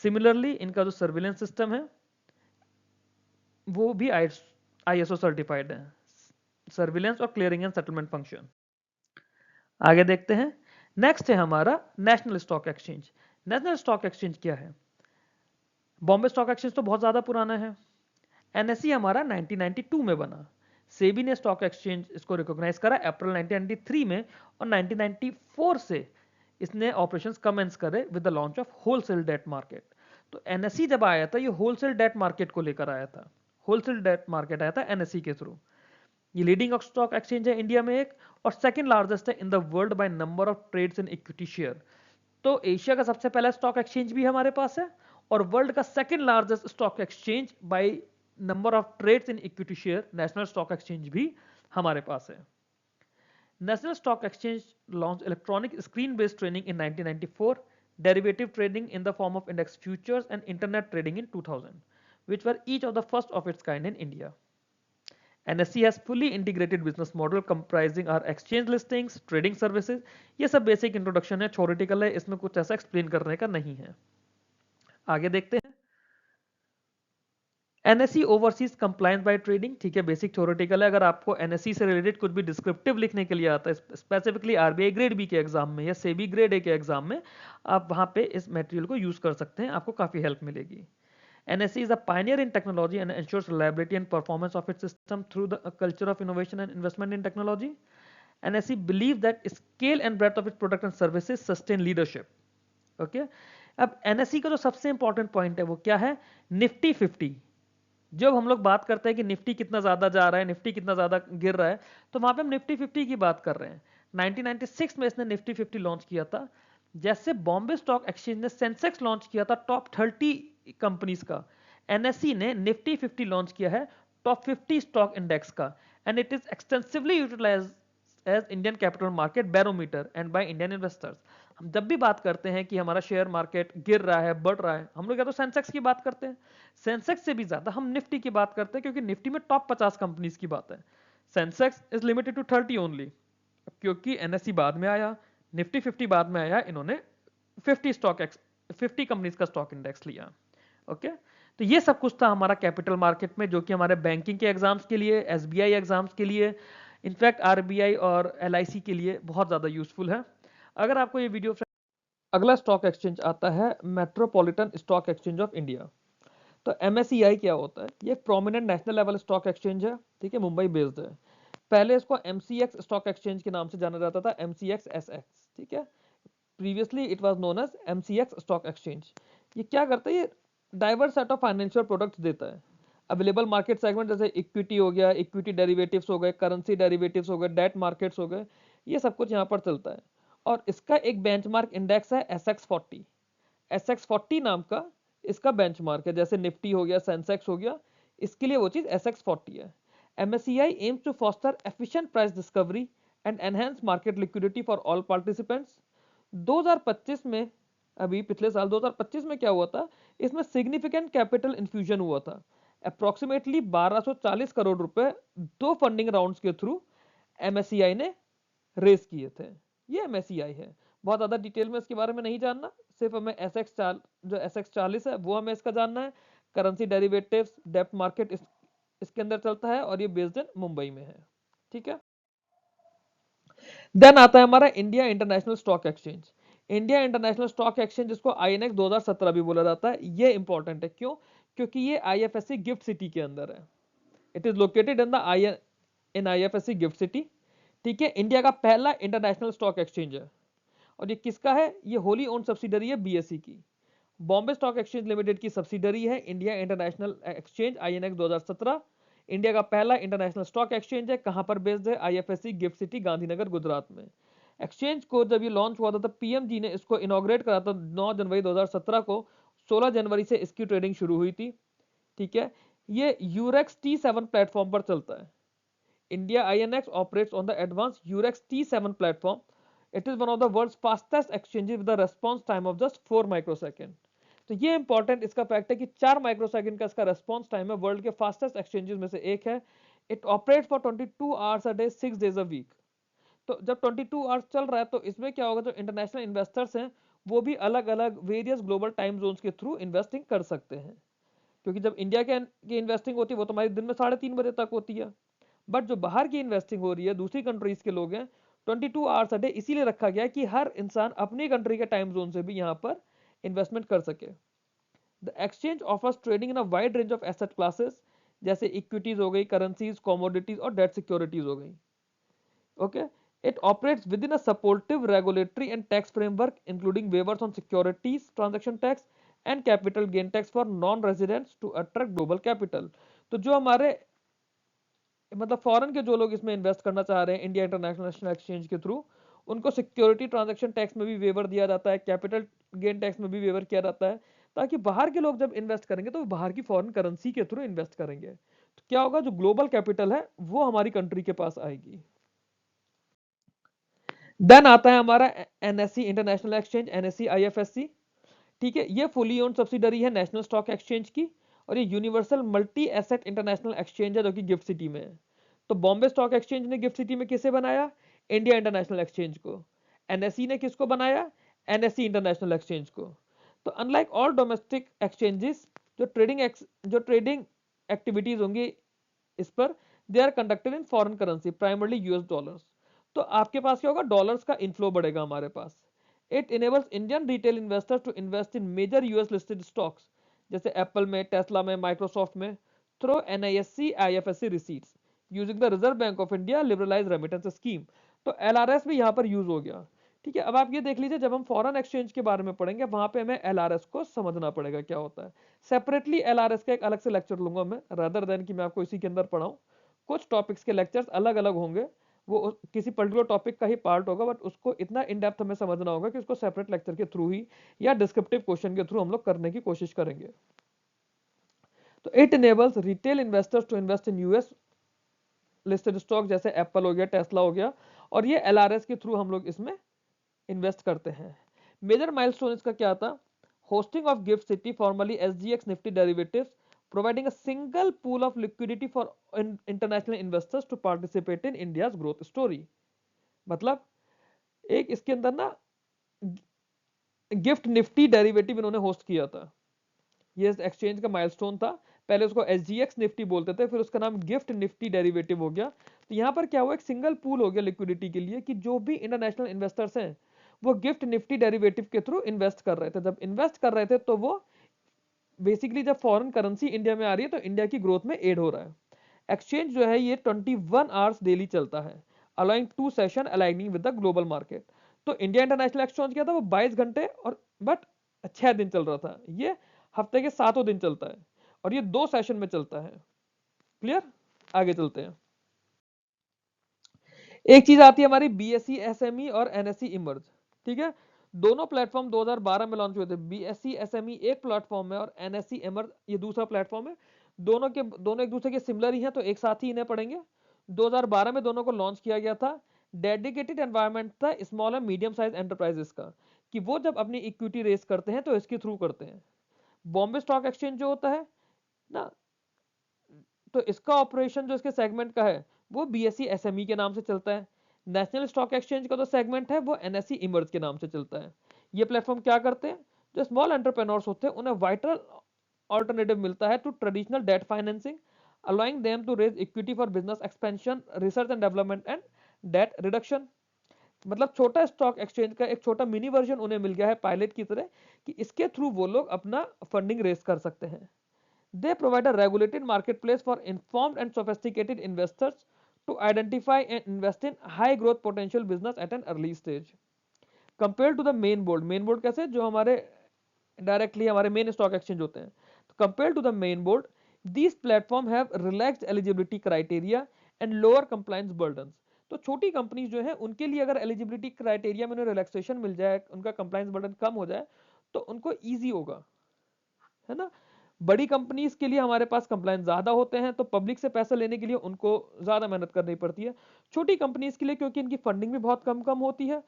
सिमिलरली इनका जो सर्विलेंस सिस्टम है वो भी आईएसओ सर्टिफाइड है. सर्विलेंस और क्लियरिंग एंड सेटलमेंट फंक्शन. आगे देखते हैं. नेक्स्ट है हमारा national stock exchange. National stock exchange क्या है? बॉम्बे स्टॉक एक्सचेंज तो बहुत ज्यादा पुराना है. एनएससी हमारा 1992 में बना. सेबी ने स्टॉक एक्सचेंज इसको रिकॉग्नाइज करा अप्रैल 1993 में और 1994 से इसने ऑपरेशंस कमेंस करे with the launch of wholesale debt market. तो एनएससी जब आया था ये होलसेल डेट मार्केट को लेकर आया था. होलसेल डेट मार्केट आया था एनएससी के थ्रू. ये लीडिंग स्टॉक एक्सचेंज है इंडिया में एक और सेकंड लार्जेस्ट है in the world by number of trades in equity share. तो एशिया का सबसे पहला स्टॉक एक्सचेंज भी हमारे पास है और वर्ल्ड का second largest stock exchange by number of trades in equity share national stock exchange भी हमारे पास है. National stock exchange launch electronic screen based trading in 1994, derivative trading in the form of index futures and internet trading in 2000, which were each of the first of its kind in India. NSE has fully integrated business model comprising our exchange listings, trading services. ये सब basic introduction है, theoretical है, इसमें कुछ ऐसा explain करने का नहीं है. आगे देखते हैं. NSC overseas compliance by trading, ठीक है, बेसिक थ्योरेटिकल है। अगर आपको एनएससी से रिलेटेड कुछ भी डिस्क्रिप्टिव लिखने के लिए आता है, स्पेसिफिकली आरबीआई ग्रेड बी के एग्जाम में या सेबी ग्रेड ए के एग्जाम में, आप वहां पे इस मटेरियल को यूज कर सकते हैं, आपको काफी हेल्प मिलेगी। NSE is a pioneer in technology and ensures reliability and performance of its system through the culture of innovation and investment in technology. NSE believes that scale and breadth of its product and services sustain leadership. Okay अब NSE का जो सबसे important point है वो क्या है? Nifty 50। जब हम लोग बात करते हैं कि निफ्टी कितना ज्यादा जा रहा है, निफ्टी कितना ज्यादा गिर रहा है, तो वहां पे हम निफ्टी 50 की बात कर रहे हैं। 1996 में इसने निफ्टी 50 लॉन्च किया था। जैसे बॉम्बे स्टॉक एक्सचेंज ने सेंसेक्स लॉन्च किया था टॉप 30 कंपनीज का, एनएसई ने निफ्टी 50 लॉन्च किया है टॉप 50 स्टॉक इंडेक्स का। And it is extensively utilised as Indian capital market barometer and by Indian investors. हम जब भी बात करते हैं कि हमारा शेयर मार्केट गिर रहा है, बढ़ रहा है, हम लोग या तो सेंसेक्स की बात करते हैं, सेंसेक्स से भी ज्यादा हम निफ्टी की बात करते हैं, क्योंकि निफ्टी में टॉप 50 कंपनीज की बात है। Sensex is limited to 30 only, क्योंकि एनएससी बाद में आया, निफ्टी 50 बाद में आया, इन्होंने 50 कंपनीज का स्टॉक इंडेक्स लिया। ओके तो ये सब कुछ था हमारा कैपिटल मार्केट में, जो कि हमारे बैंकिंग के एग्जाम्स के लिए, एसबीआई एग्जाम्स के लिए, इनफैक्ट आरबीआई और एलआईसी के लिए बहुत ज्यादा यूजफुल है। अगर आपको ये वीडियो, अगला स्टॉक एक्सचेंज आता है metropolitan stock exchange of India. तो एमएससीआई क्या होता है? ये एक prominent national level stock exchange है, ठीक है, मुंबई बेस्ड है। पहले इसको एमसीएक्स स्टॉक एक्सचेंज के नाम से जाना जाता था, एमसीएक्स एसएक्स, ठीक है। Previously it was known as MCX stock exchange. ये क्या करता है? ये diverse set of financial products देता है। अवेलेबल मार्केट सेगमेंट जैसे इक्विटी हो गया, इक्विटी डेरिवेटिव्स हो गए, करेंसी डेरिवेटिव्स हो गए, डेट मार्केट्स हो गए, ये सब कुछ यहाँ पर चलता है। और इसका एक बेंचमार्क इंडेक्स है SX40। SX40 नाम का इसका बेंचमार्क है, जैसे निफ्टी हो गया, सेंसेक्स हो गया, इसके लिए वो चीज SX40 है। MSCI aims to foster efficient price discovery and enhance market liquidity for all participants. 2025 में, अभी पिछले साल 2025 में क्या हुआ था? इसमें सिग्निफिकेंट कैपिटल इन्फ्यूजन हुआ था। अप्रोक्सीमेटली 1240 करोड़ रुपए दो फंडिंग राउंड्स के थ्रू MSCI ने रेस किए थे। ये MSCI है। बहुत ज्यादा डिटेल में इसके बारे में नहीं जानना, सिर्फ हमें जो SX40 है वो हमें इसका जानना है। करेंसी डेरिवेटिव्स, डेप्ट मार्केट इसके अंदर चलता है, और ये बेस्ड इन मुंबई में है, ठीक है। देन आता है हमारा India international stock exchange. India international stock exchange, जिसको INX 2017 भी बोला जाता है, ये इंपॉर्टेंट है। क्यों? क्योंकि ये IFSC गिफ्ट सिटी के अंदर है। It is located in IFSC gift city, ठीक है। इंडिया का पहला इंटरनेशनल स्टॉक एक्सचेंज है। और ये किसका है? ये होली ओन सब्सिडरी है BSE की। बॉम्बे स्टॉक एक्सचेंज लिमिटेड की सब्सिडरी है India international exchange, INX 2017। India का पहला इंटरनेशनल स्टॉक एक्सचेंज है। कहां पर बेस्ड है? IFSC gift city, Gandhinagar, Gujarat में। एक्सचेंज को जब ये लॉन्च हुआ था तो पीएम जी ने इसको इनॉग्रेट करा था 9 जनवरी 2017 को। 16 जनवरी से इसकी ट्रेडिंग शुरू हुई थी, ठीक है। ये यूरेक्स T7 प्लेटफॉर्म पर चलता है। India INX operates on the advanced Eurex T7 platform. It is one of the world's fastest exchanges with a response time of just 4 microsecond. तो ये इंपॉर्टेंट इसका फैक्ट है कि 4 माइक्रोसेकंड का इसका रेस्पॉन्स टाइम है, वर्ल्ड के फास्टेस्ट एक्सचेंजेस में से एक है। It operate for 22 hours a day, 6 days a week. तो जब 22 आवर्स चल रहा है तो इसमें क्या होगा? जो इंटरनेशनल इन्वेस्टर्स हैं वो भी अलग अलग वेरियस ग्लोबल टाइम जोन्स के थ्रू इन्वेस्टिंग कर सकते हैं। क्योंकि जब इंडिया की इन्वेस्टिंग होती है वो तो हमारी दिन में 3:30 बजे तक होती है, बट जो बाहर की इन्वेस्टिंग हो रही है, दूसरी कंट्रीज के लोग हैं, 22 आवर्स अ डे इसीलिए रखा गया है कि हर इंसान अपनी कंट्री के टाइम जोन से भी यहाँ पर इन्वेस्टमेंट कर सके। The exchange offers trading in a wide range of asset classes, जैसे इक्विटीज हो गई, करेंसीज, कमोडिटीज और डेट सिक्योरिटीज हो गई। Okay it operates within a supportive regulatory and tax framework including waivers on securities transaction tax and capital gain tax for non residents to attract global capital. तो जो हमारे मतलब foreign के जो लोग इसमें इन्वेस्ट करना चाह रहे हैं इंडिया इंटरनेशनल एक्सचेंज के थ्रू, उनको सिक्योरिटी ट्रांजैक्शन टैक्स में भी वेवर दिया जाता है, कैपिटल गेन टैक्स में भी वेवर किया जाता है, ताकि बाहर के लोग जब इन्वेस्ट करेंगे तो वो बाहर की फॉरेन करेंसी के थ्रू इन्वेस्ट करेंगे। तो क्या होगा? जो ग्लोबल कैपिटल है वो हमारी कंट्री के पास आएगी। देन आता है हमारा NSE international exchange, NSE IFSC, ठीक है। ये फुली ओन्ड सब्सिडरी है नेशनल स्टॉक एक्सचेंज की, और ये universal multi asset international exchange है जो कि गिफ्ट सिटी में है। तो बॉम्बे स्टॉक एक्सचेंज ने गिफ्ट सिटी में किसे बनाया? इंडिया इंटरनेशनल एक्सचेंज को। एनएसई ने किसको बनाया? NSE इंटरनेशनल एक्सचेंज को। तो अनलाइक ऑल डोमेस्टिक एक्सचेंजेस, जो ट्रेडिंग एक्टिविटीज होंगी इस पर, they are conducted in foreign currency primarily US dollars. तो आपके पास क्या होगा, डॉलर्स का इनफ्लो बढ़ेगा हमारे पास। It enables Indian retail investors to invest in major US listed stocks जैसे एप्पल में, टेस्ला में, माइक्रोसॉफ्ट में through NISC IFSC receipts using the Reserve Bank of India liberalise remittance scheme. तो एलआरएस भी यहाँ पर यूज हो गया। ठीक है, अब आप ये देख लीजिए, जब हम फॉरेन एक्सचेंज के बारे में पढ़ेंगे वहां पे हमें एलआरएस को समझना पड़ेगा क्या होता है। सेपरेटली एलआरएस का एक अलग से लेक्चर लूंगा मैं, रादर देन कि मैं आपको इसी के अंदर पढ़ाऊं। कुछ टॉपिक्स के लेक्चर्स अलग अलग होंगे, वो किसी पर्टिकुलर टॉपिक का ही पार्ट होगा, बट उसको इतना इन डेप्थ हमें समझना होगा कि उसको सेपरेट लेक्चर के थ्रू ही या डिस्क्रिप्टिव क्वेश्चन के थ्रू हम लोग करने की कोशिश करेंगे। तो it enables retail investors to invest in US listed stock जैसे एप्पल हो गया, टेस्ला हो गया, और ये एलआरएस के थ्रू हम लोग इसमें इन्वेस्ट करते हैं। मेजर माइलस्टोन इसका क्या था, hosting of gift city formally SGX Nifty derivatives providing a single pool of liquidity for international investors to participate in India's growth story। मतलब एक इसके अंदर ना गिफ्ट निफ्टी डेरिवेटिव इन्होंने होस्ट किया था, ये एक्सचेंज का माइलस्टोन था। पहले उसको एसजीएक्स निफ्टी बोलते थे, फिर उसका नाम गिफ्ट निफ्टी डेरिवेटिव हो गया। तो यहाँ पर क्या हुआ, एक सिंगल पूल हो गया लिक्विडिटी के लिए कि जो भी इंटरनेशनल इन्वेस्टर्स हैं वो गिफ्ट निफ्टी डेरिवेटिव के थ्रू इन्वेस्ट कर रहे थे। जब इन्वेस्ट कर रहे थे तो वो बेसिकली जब फॉरेन करेंसी इंडिया में आ रही है तो इंडिया की ग्रोथ में एड हो रहा है। एक्सचेंज जो है ये 21 आवर्स डेली चलता है, allowing 2 session aligning with the global market. तो इंडिया इंटरनेशनल एक्सचेंज क्या था, वो 22 घंटे और बट 6 दिन चल रहा था, ये हफ्ते के 7 दिन चलता है और ये 2 सेशन में चलता है। क्लियर, आगे चलते हैं। एक चीज आती है हमारी बीएसई एसएमई और एनएसई इमर्ज। ठीक है, दोनों प्लेटफॉर्म 2012 में लॉन्च हुए थे। बीएसई एसएमई एक प्लेटफॉर्म है और एनएसई इमर्ज ये दूसरा प्लेटफॉर्म है। दोनों एक दूसरे के सिमिलर ही हैं, तो एक साथ ही इन्हें पढ़ेंगे। 2012 में दोनों को लॉन्च किया गया था। डेडिकेटेड एनवायरनमेंट था small and medium size enterprises का, कि वो जब अपनी इक्विटी रेस करते हैं तो इसके थ्रू करते हैं। बॉम्बे स्टॉक एक्सचेंज जो होता है ना, तो इसका ऑपरेशन जो इसके सेगमेंट का है वो बीएसई एसएमई के नाम से चलता है। नेशनल स्टॉक एक्सचेंज का जो सेगमेंट है वो एनएसई इमर्ज के नाम से चलता है। ये प्लेटफॉर्म क्या करते हैं, जो स्मॉल एंटरप्रेन्योर्स होते हैं उन्हें वाइटल ऑल्टरनेटिव मिलता है to traditional debt financing, allowing them to raise equity for business expansion, research and development and debt reduction। मतलब छोटा स्टॉक एक्सचेंज का एक छोटा मिनी वर्जन उन्हें मिल गया है पायलट की तरह, कि इसके थ्रू वो लोग अपना फंडिंग रेस कर सकते हैं। They provide a regulated marketplace for informed and sophisticated investors to identify and invest in high growth potential business at an early stage। Compared to the main board कैसे, जो हमारे directly हमारे main stock exchange होते हैं, तो compare to the main board these platform have relaxed eligibility criteria and lower compliance burdens. तो छोटी companies जो है उनके लिए अगर एलिजिबिलिटी क्राइटेरिया में उन्हें रिलैक्सेशन मिल जाए, उनका कंप्लायंस बर्डन कम हो जाए तो उनको ईजी होगा, है ना। बड़ी कंपनीज के लिए हमारे पास कंप्लायंस ज्यादा होते हैं, तो पब्लिक से पैसा लेने के लिए उनको ज्यादा मेहनत करनी पड़ती है। छोटी कंपनीज के लिए क्योंकि इनकी फंडिंग भी बहुत कम कम होती है,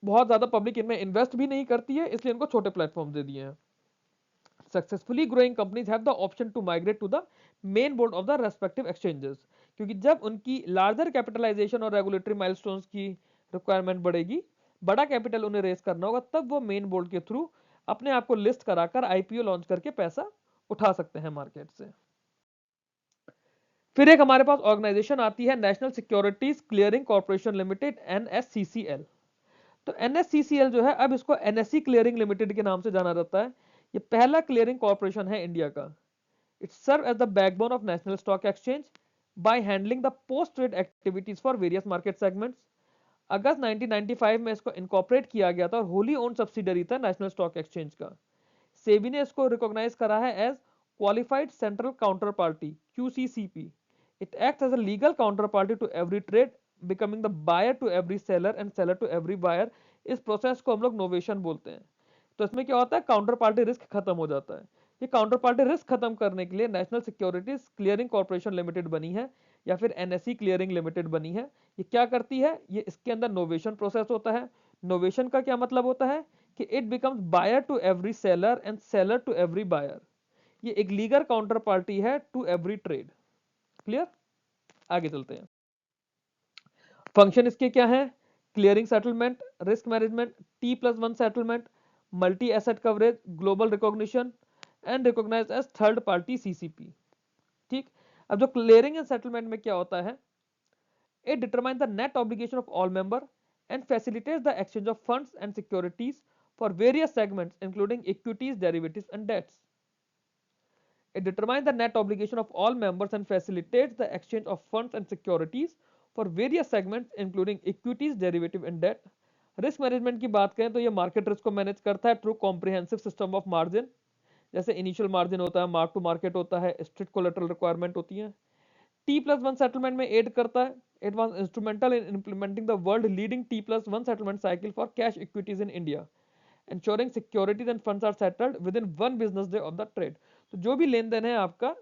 बहुत ज्यादा पब्लिक इनमें इन्वेस्ट भी नहीं करती है, इसलिए इनको छोटे प्लेटफॉर्म दे दिए हैं। Successfully growing companies have the option to migrate to the main board of the respective exchanges, क्योंकि जब उनकी लार्जर कैपिटलाइजेशन और रेगुलेटरी माइलस्टोन्स की रिक्वायरमेंट बढ़ेगी, बड़ा कैपिटल उन्हें रेस करना होगा, तब वो मेन बोर्ड के थ्रू अपने आप को लिस्ट कराकर आईपीओ लॉन्च करके पैसा उठा सकते हैं मार्केट से। फिर एक हमारे पास ऑर्गेनाइजेशन आती है National Securities Clearing Corporation Limited, NSCCL. तो एनएससीसीएल जो है अब इसको एनएससी क्लियरिंग लिमिटेड के नाम से जाना जाता है। ये पहला क्लियरिंग कॉर्पोरेशन है इंडिया का। It serve as the backbone of National stock exchange by handling the post trade activities for various market segments. अगस्त 1995 में इसको इनकॉर्पोरेट किया गया था और होली ओन सब्सिडरी था नेशनल स्टॉक एक्सचेंज का। सेबी ने इसको रिकॉग्नाइज करा है as qualified central counter party, QCCP। It act as a legal counter party to every trade, becoming the buyer to every seller and seller to every buyer. इस process को हम लोग novation बोलते हैं। तो इसमें क्या होता है, काउंटर पार्टी रिस्क खत्म हो जाता है। ये काउंटर पार्टी रिस्क खत्म करने के लिए national Securities Clearing Corporation limited बनी है, या फिर एनएससी क्लियरिंग लिमिटेड बनी है। ये क्या करती है, ये इसके अंदर नोवेशन प्रोसेस होता है। नोवेशन का क्या मतलब होता है कि it becomes buyer to every seller and seller to every buyer. ये एक लीगल काउंटर पार्टी है टू एवरी ट्रेड। क्लियर, आगे चलते हैं। फंक्शन इसके क्या है, clearing settlement, risk management, T+1 settlement, multi asset coverage, global recognition and recognised as third party CCP. ठीक, अब जो क्लियरिंग एंड सेटलमेंट में क्या होता है, it determines the net obligation of all members and facilitates the exchange of funds and securities for various segments including equities, derivatives and debts. It determines the net obligation of all members and facilitates the exchange of funds and securities for various segments including equities, derivative and debt. Risk management की बात करें तो ये market risk को manage करता है through comprehensive system of margin, जैसे initial margin होता है, मार्क टू मार्केट होता है, स्ट्रिक्ट कोलेटरल रिक्वायरमेंट होती है। T+1 सेटलमेंट में एड करता है। It was instrumental in implementing the world leading T+1 settlement cycle for cash equities in India, ensuring securities and funds are settled within one business day of the trade. तो जो भी लेन then है आपका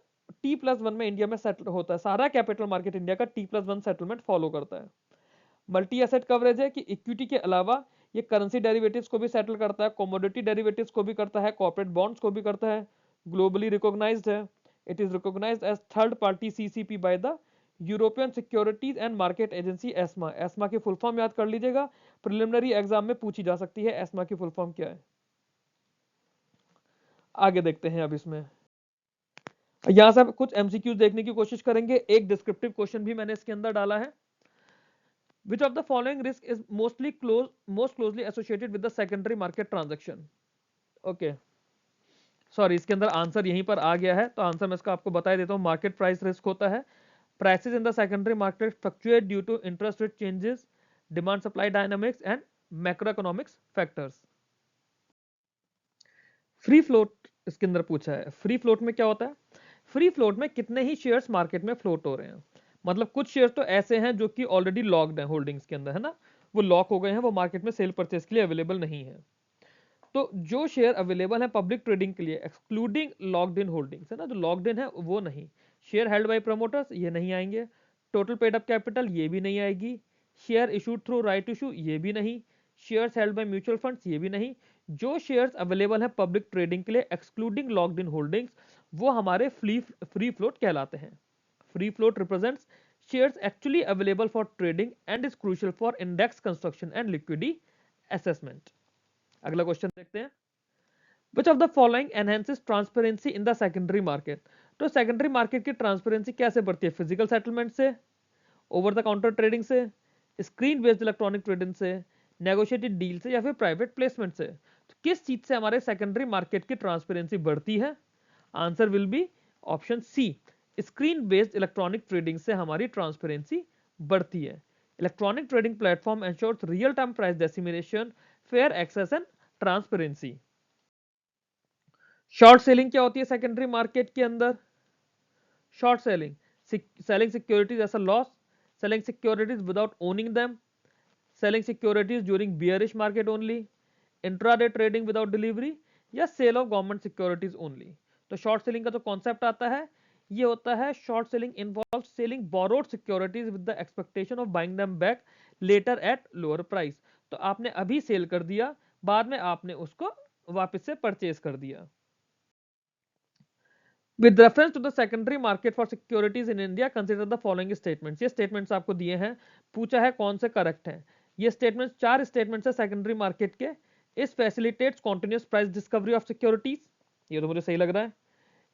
T+1 में India में settle होता है, सारा कैपिटल मार्केट इंडिया का T+1 सेटलमेंट फॉलो करता है। मल्टी एसेट कवरेज है कि इक्विटी के अलावा ये करेंसी डेरिवेटिव्स को भी सेटल करता है, कमोडिटी डेरिवेटिव्स को भी करता है, कॉर्पोरेट बॉन्ड्स को भी करता है, ग्लोबली रिकॉग्नाइज्ड है। It is recognised as third party CCP by the European securities and market agency ESMA. ESMA की फुल फॉर्म याद कर लीजिएगा, प्रिलिमिनरी एग्जाम में पूछी जा सकती है एस्मा की फुल फॉर्म क्या है। आगे देखते हैं, अब इसमें यहां से कुछ एमसीक्यूज देखने की कोशिश करेंगे। एक डिस्क्रिप्टिव क्वेश्चन भी मैंने इसके अंदर डाला है। Which of the following risk is most closely associated with the secondary market transaction? Okay, sorry, इसके अंदर आंसर यहीं पर आ गया है, तो आंसर मैं इसका आपको बता देता हूं। मार्केट प्राइस रिस्क होता है, prices in the secondary market fluctuate due to interest rate changes, demand supply dynamics and macro economics factors. Free float इसके अंदर पूछा है। फ्री फ्लोट में क्या होता है, फ्री फ्लोट में कितने ही शेयर्स मार्केट में फ्लोट हो रहे हैं। मतलब कुछ शेयर्स तो ऐसे हैं जो कि ऑलरेडी लॉक्ड हैं होल्डिंग्स के अंदर, है ना, वो लॉक हो गए हैं, वो मार्केट में सेल परचेज के लिए अवेलेबल नहीं है। तो जो शेयर अवेलेबल है पब्लिक ट्रेडिंग के लिए एक्सक्लूडिंग लॉक्ड इन होल्डिंग्स, है ना, जो लॉक्ड इन है वो नहीं। शेयर हेल्ड बाय प्रमोटर्स ये नहीं आएंगे, टोटल पेड अप कैपिटल ये भी नहीं आएगी, share issued through right issue ये भी नहीं, shares held by mutual funds ये भी नहीं। जो शेयर्स अवेलेबल है पब्लिक ट्रेडिंग के लिए एक्सक्लूडिंग लॉक्ड इन होल्डिंग्स, वो हमारे फ्री फ्लोट कहलाते हैं। Free float represents shares actually available for trading and is crucial for index construction and liquidity assessment. अगला क्वेश्चन देखते हैं। Which of the following enhances transparency in the secondary market? तो secondary market की transparency कैसे बढ़ती है? Physical settlement से, over the counter trading से, स्क्रीन बेस्ड इलेक्ट्रॉनिक ट्रेडिंग से, नेगोशिएटेड डील से या फिर प्राइवेट प्लेसमेंट से। तो किस चीज से हमारे सेकेंडरी मार्केट की ट्रांसपेरेंसी बढ़ती है? Answer will be option C, screen based electronic trading से हमारी ट्रांसपेरेंसी बढ़ती है। Electronic trading platform ensures real time price dissemination, fair access and transparency. Short selling क्या होती है सेकेंडरी मार्केट के अंदर? Short selling, selling securities as a loss, selling securities without owning them, selling securities during bearish market only, intraday trading without delivery या sell of government securities only. तो short selling का जो concept आता है ये होता है, short selling involve selling borrowed securities with the expectation of buying them back later at lower price. तो आपने अभी सेल कर दिया, बाद में आपने उसको वापस से परचेज कर दिया। With reference to the secondary market for securities in India, consider the following statements. ये statements आपको दिए हैं, पूछा है कौन से करेक्ट हैं। ये statements, चार statements है सेकेंडरी मार्केट के। इस facilitates continuous price discovery of securities, ये तो मुझे सही लग रहा है।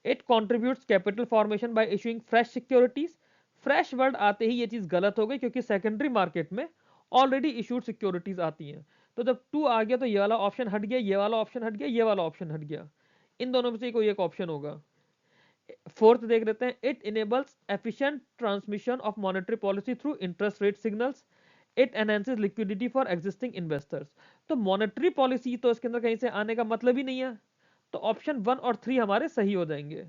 It contributes capital formation by issuing fresh securities. Fresh word आते ही ये चीज गलत हो गई क्योंकि सेकेंडरी मार्केट में ऑलरेडी इशूड सिक्योरिटीज आती हैं। तो जब टू आ गया तो ये वाला ऑप्शन हट गया, ये वाला ऑप्शन हट गया, ये वाला ऑप्शन हट गया। इन दोनों में से कोई एक ऑप्शन होगा। फोर्थ देख लेते हैं, it enables efficient transmission of monetary policy through interest rate signals, it enhances liquidity for existing investors. तो मॉनेटरी पॉलिसी तो इसके अंदर कहीं से आने का मतलब ही नहीं है, तो ऑप्शन 1 और 3 हमारे सही हो जाएंगे।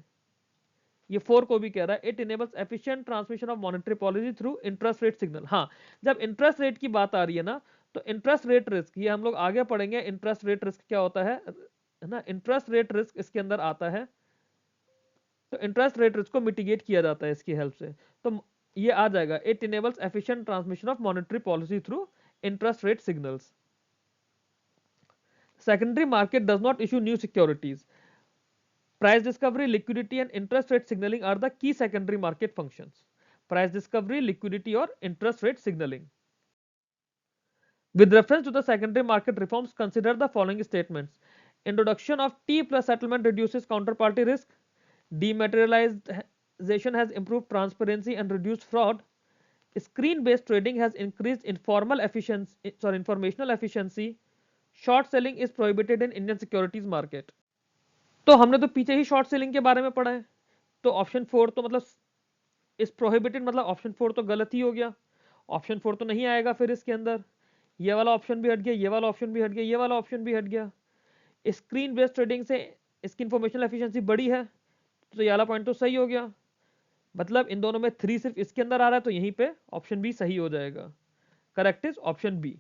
ये 4 को भी कह रहा है, it enables efficient transmission of monetary policy through interest rate signal. हाँ, जब इंटरेस्ट रेट की बात आ रही है ना, तो इंटरेस्ट रेट रिस्क, ये हम लोग आगे पढ़ेंगे इंटरेस्ट रेट रिस्क क्या होता है ना। इंटरेस्ट रेट रिस्क इसके अंदर आता है, तो इंटरेस्ट रेट रिस्क को मिटिगेट किया जाता है इसकी हेल्प से। तो ये आ जाएगा, it enables efficient transmission of monetary policy through interest rate signals. Secondary market does not issue new securities. Price discovery, liquidity and interest rate signaling are the key secondary market functions. Price discovery, liquidity or interest rate signaling. With reference to the secondary market reforms, consider the following statements. Introduction of T plus settlement reduces counterparty risk. Dematerialization has improved transparency and reduced fraud. Screen-based trading has increased informational efficiency. Short selling is prohibited in Indian securities market. तो हमने तो पीछे ही short selling के बारे में पढ़ा है, तो ऑप्शन 4 तो मतलब इस प्रोहिबिटेड मतलब ऑप्शन 4 तो गलत ही हो गया, ऑप्शन 4 तो नहीं आएगा फिर इसके अंदर। ये वाला ऑप्शन भी हट गया, ये वाला ऑप्शन भी हट गया, ये वाला ऑप्शन भी हट गया। स्क्रीन बेस्ड ट्रेडिंग से इसकी इंफॉर्मेशन एफिशिएंसी बड़ी है, तो ये वाला पॉइंट तो सही हो गया। मतलब इन दोनों में 3 सिर्फ इसके अंदर आ रहा है, तो यहीं पे ऑप्शन बी सही हो जाएगा। Correct is option B.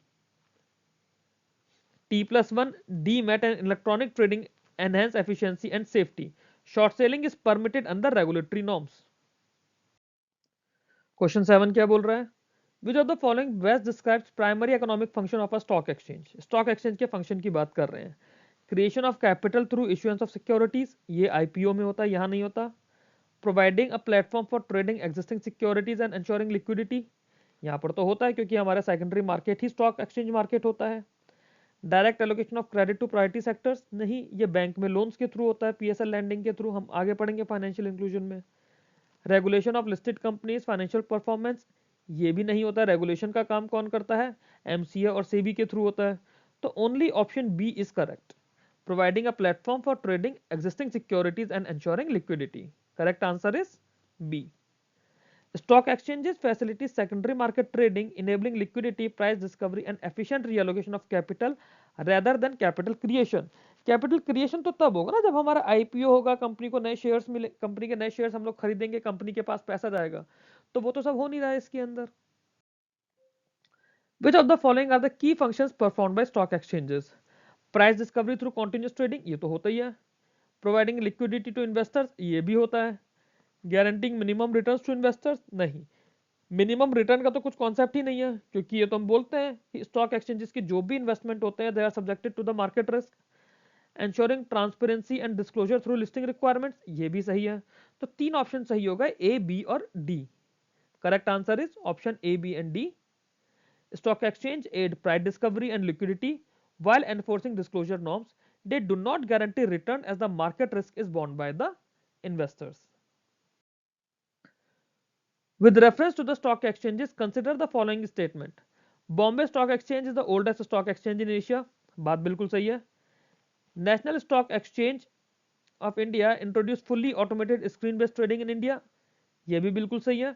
T+1 DMAT and electronic trading enhance efficiency and safety. Short selling is permitted under regulatory norms. Question 7 क्या बोल रहा है? Which of the following best describes primary economic function of a stock exchange? Stock exchange के function की बात कर रहे हैं। Creation of capital through issuance of securities, ये IPO में होता है, यहाँ नहीं होता। Providing a platform for trading existing securities and ensuring liquidity, यहाँ पर तो होता है क्योंकि हमारा सेकेंडरी मार्केट ही स्टॉक एक्सचेंज मार्केट होता है। Direct allocation of credit to priority sectors, नहीं, ये बैंक में लोन्स के थ्रू होता है, पीएसएल लैंडिंग के थ्रू, हम आगे पढ़ेंगे फाइनेंशियल इंक्लूजन में। Regulation of listed companies financial performance, ये भी नहीं होता। रेगुलेशन का काम कौन करता है? एमसीए और सेबी के थ्रू होता है। तो only option B is correct, providing a platform for trading existing securities and ensuring liquidity. Correct answer is B. Stock exchanges facilitate secondary market trading, enabling liquidity, price discovery, and efficient reallocation of capital rather than capital creation. Capital creation तो तब होगा ना जब हमारा IPO होगा, company को नए shares मिले, कंपनी के नए शेयर्स हम लोग खरीदेंगे, कंपनी के पास पैसा जाएगा, तो वो तो सब हो नहीं रहा है इसके अंदर। Which of the following are the key functions performed by stock exchanges? Price discovery through continuous trading, ये तो होता ही है। Providing liquidity to investors, ये भी होता है। Guaranteeing minimum returns to investors, नहीं। मिनिमम रिटर्न का तो कुछ कॉन्सेप्ट ही नहीं है, क्योंकि ये तो हम बोलते हैं कि स्टॉक एक्सचेंजेस की जो भी इन्वेस्टमेंट होते हैं they are subjected to the market risk. Ensuring transparency and disclosure through listing requirements, ये भी सही है। तो 3 ऑप्शन सही होगा, ए, बी और D. Correct answer is option A, B and D. Stock exchange aid price discovery and liquidity while enforcing disclosure norms. They do not guarantee return as the market risk is borne by the investors. With reference to the stock exchanges, consider the following statement. Bombay Stock Exchange is the oldest stock exchange in Asia. बात बिल्कुल सही है। National Stock Exchange of India introduced fully automated screen-based trading in India. ये भी बिल्कुल सही है।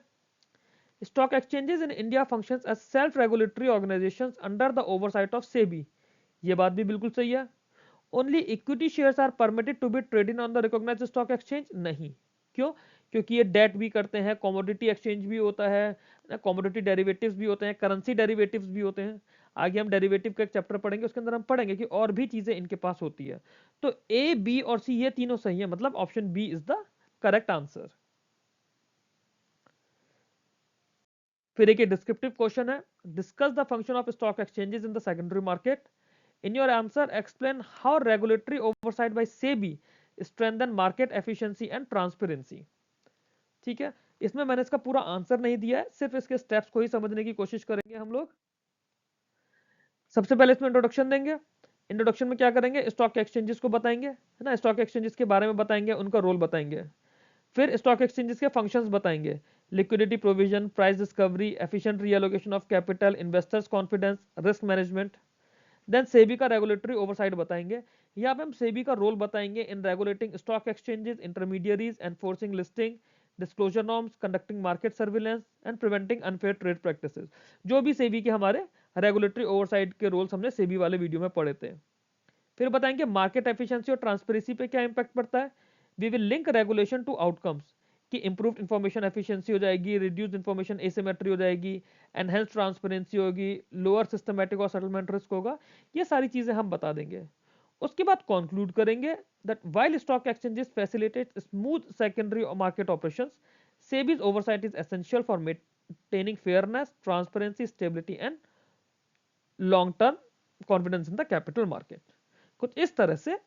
Stock exchanges in India functions as self-regulatory organizations under the oversight of SEBI. ये बात भी बिल्कुल सही है। Only equity shares are permitted to be traded on the recognized stock exchange. नहीं, क्यों? क्योंकि ये डेट भी करते हैं, कमोडिटी एक्सचेंज भी होता है, कमोडिटी डेरिवेटिव्स भी होते हैं, करेंसी डेरिवेटिव्स भी होते हैं। आगे हम डेरिवेटिव का एक चैप्टर पढ़ेंगे, उसके अंदर हम पढ़ेंगे कि और भी चीजें इनके पास होती है। तो ए, बी और सी ये तीनों सही है, मतलब option B is the correct answer. फिर एक डिस्क्रिप्टिव क्वेश्चन है, discuss the function of stock exchanges in the secondary market. In your answer explain how regulatory oversight by SEBI strengthen market efficiency and transparency. ठीक है, इसमें मैंने इसका पूरा answer नहीं दिया है, सिर्फ इसके स्टेप्स को ही समझने की कोशिश करेंगे हम लोग। सबसे पहले इसमें इंट्रोडक्शन देंगे। इंट्रोडक्शन में क्या करेंगे? स्टॉक एक्सचेंजेस को बताएंगे, है ना, स्टॉक एक्सचेंजेस के बारे में बताएंगे, उनका रोल बताएंगे। फिर स्टॉक एक्सचेंजेस के फंक्शंस बताएंगे, liquidity provision, price discovery, efficient reallocation of capital, investors confidence, risk management. Then SEBI का रेगुलेटरी ओवरसाइट बताएंगे। यहाँ पे हम सेबी का रोल बताएंगे इन regulating stock exchanges, intermediaries, enforcing listing, disclosure norms, conducting market surveillance and preventing unfair trade practices. जो भी सेबी के हमारे रेगुलेटरी ओवरसाइट के रोल्स हमने सेबी वाले वीडियो में पढ़े थे। फिर बताएंगे मार्केट एफिशिएंसी और ट्रांसपेरेंसी पे क्या इंपैक्ट पड़ता है। We will link regulation to outcomes, कि इंप्रूव्ड इंफॉर्मेशन एफिशिएंसी हो जाएगी, रिड्यूस्ड इंफॉर्मेशन एसिमेट्री हो जाएगी, एनहेंस ट्रांसपेरेंसी होगी, लोअर सिस्टमैटिक और सेटलमेंट रिस्क होगा। ये सारी चीजें हम बता देंगे। उसके बाद कंक्लूड करेंगे that while stock exchanges facilitate smooth secondary market operations, SEBI's oversight is essential for maintaining fairness, transparency, stability and long term confidence in the capital market. कुछ इस तरह से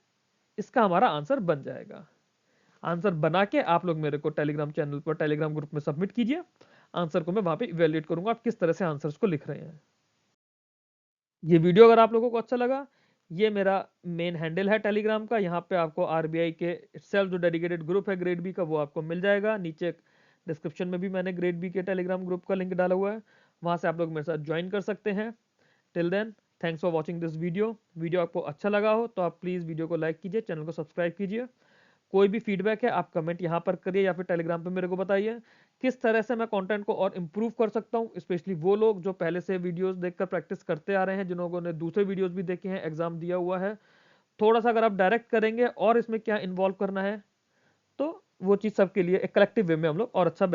इसका हमारा आंसर बन जाएगा। आंसर बना के आप लोग मेरे को टेलीग्राम चैनल पर, टेलीग्राम ग्रुप में सबमिट कीजिए। आंसर को मैं वहां पे इवैल्यूएट करूंगा आप किस तरह से आंसर्स को लिख रहे हैं। ये वीडियो अगर आप लोगों को अच्छा लगा, ये मेरा मेन हैंडल है टेलीग्राम का। यहाँ पे आपको आरबीआई के सेल्फ जो डेडिकेटेड ग्रुप है ग्रेड बी का, वो आपको मिल जाएगा। नीचे डिस्क्रिप्शन में भी मैंने ग्रेड बी के टेलीग्राम ग्रुप का लिंक डाला हुआ है, वहाँ से आप लोग मेरे साथ ज्वाइन कर सकते हैं। Till then, thanks for watching this video आपको अच्छा लगा हो तो आप प्लीज़ वीडियो को लाइक कीजिए, चैनल को सब्सक्राइब कीजिए। कोई भी फीडबैक है आप कमेंट यहाँ पर करिए या फिर टेलीग्राम पे मेरे को बताइए किस तरह से मैं कंटेंट को और इम्प्रूव कर सकता हूँ। स्पेशली वो लोग जो पहले से वीडियोस देखकर प्रैक्टिस करते आ रहे हैं, जिन लोगों ने दूसरे वीडियोस भी देखे हैं, एग्जाम दिया हुआ है, थोड़ा सा अगर आप डायरेक्ट करेंगे और इसमें क्या इन्वॉल्व करना है, तो वो चीज़ सबके लिए एक कलेक्टिव वे में हम लोग और अच्छा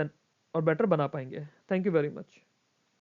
और बेटर बना पाएंगे। Thank you very much.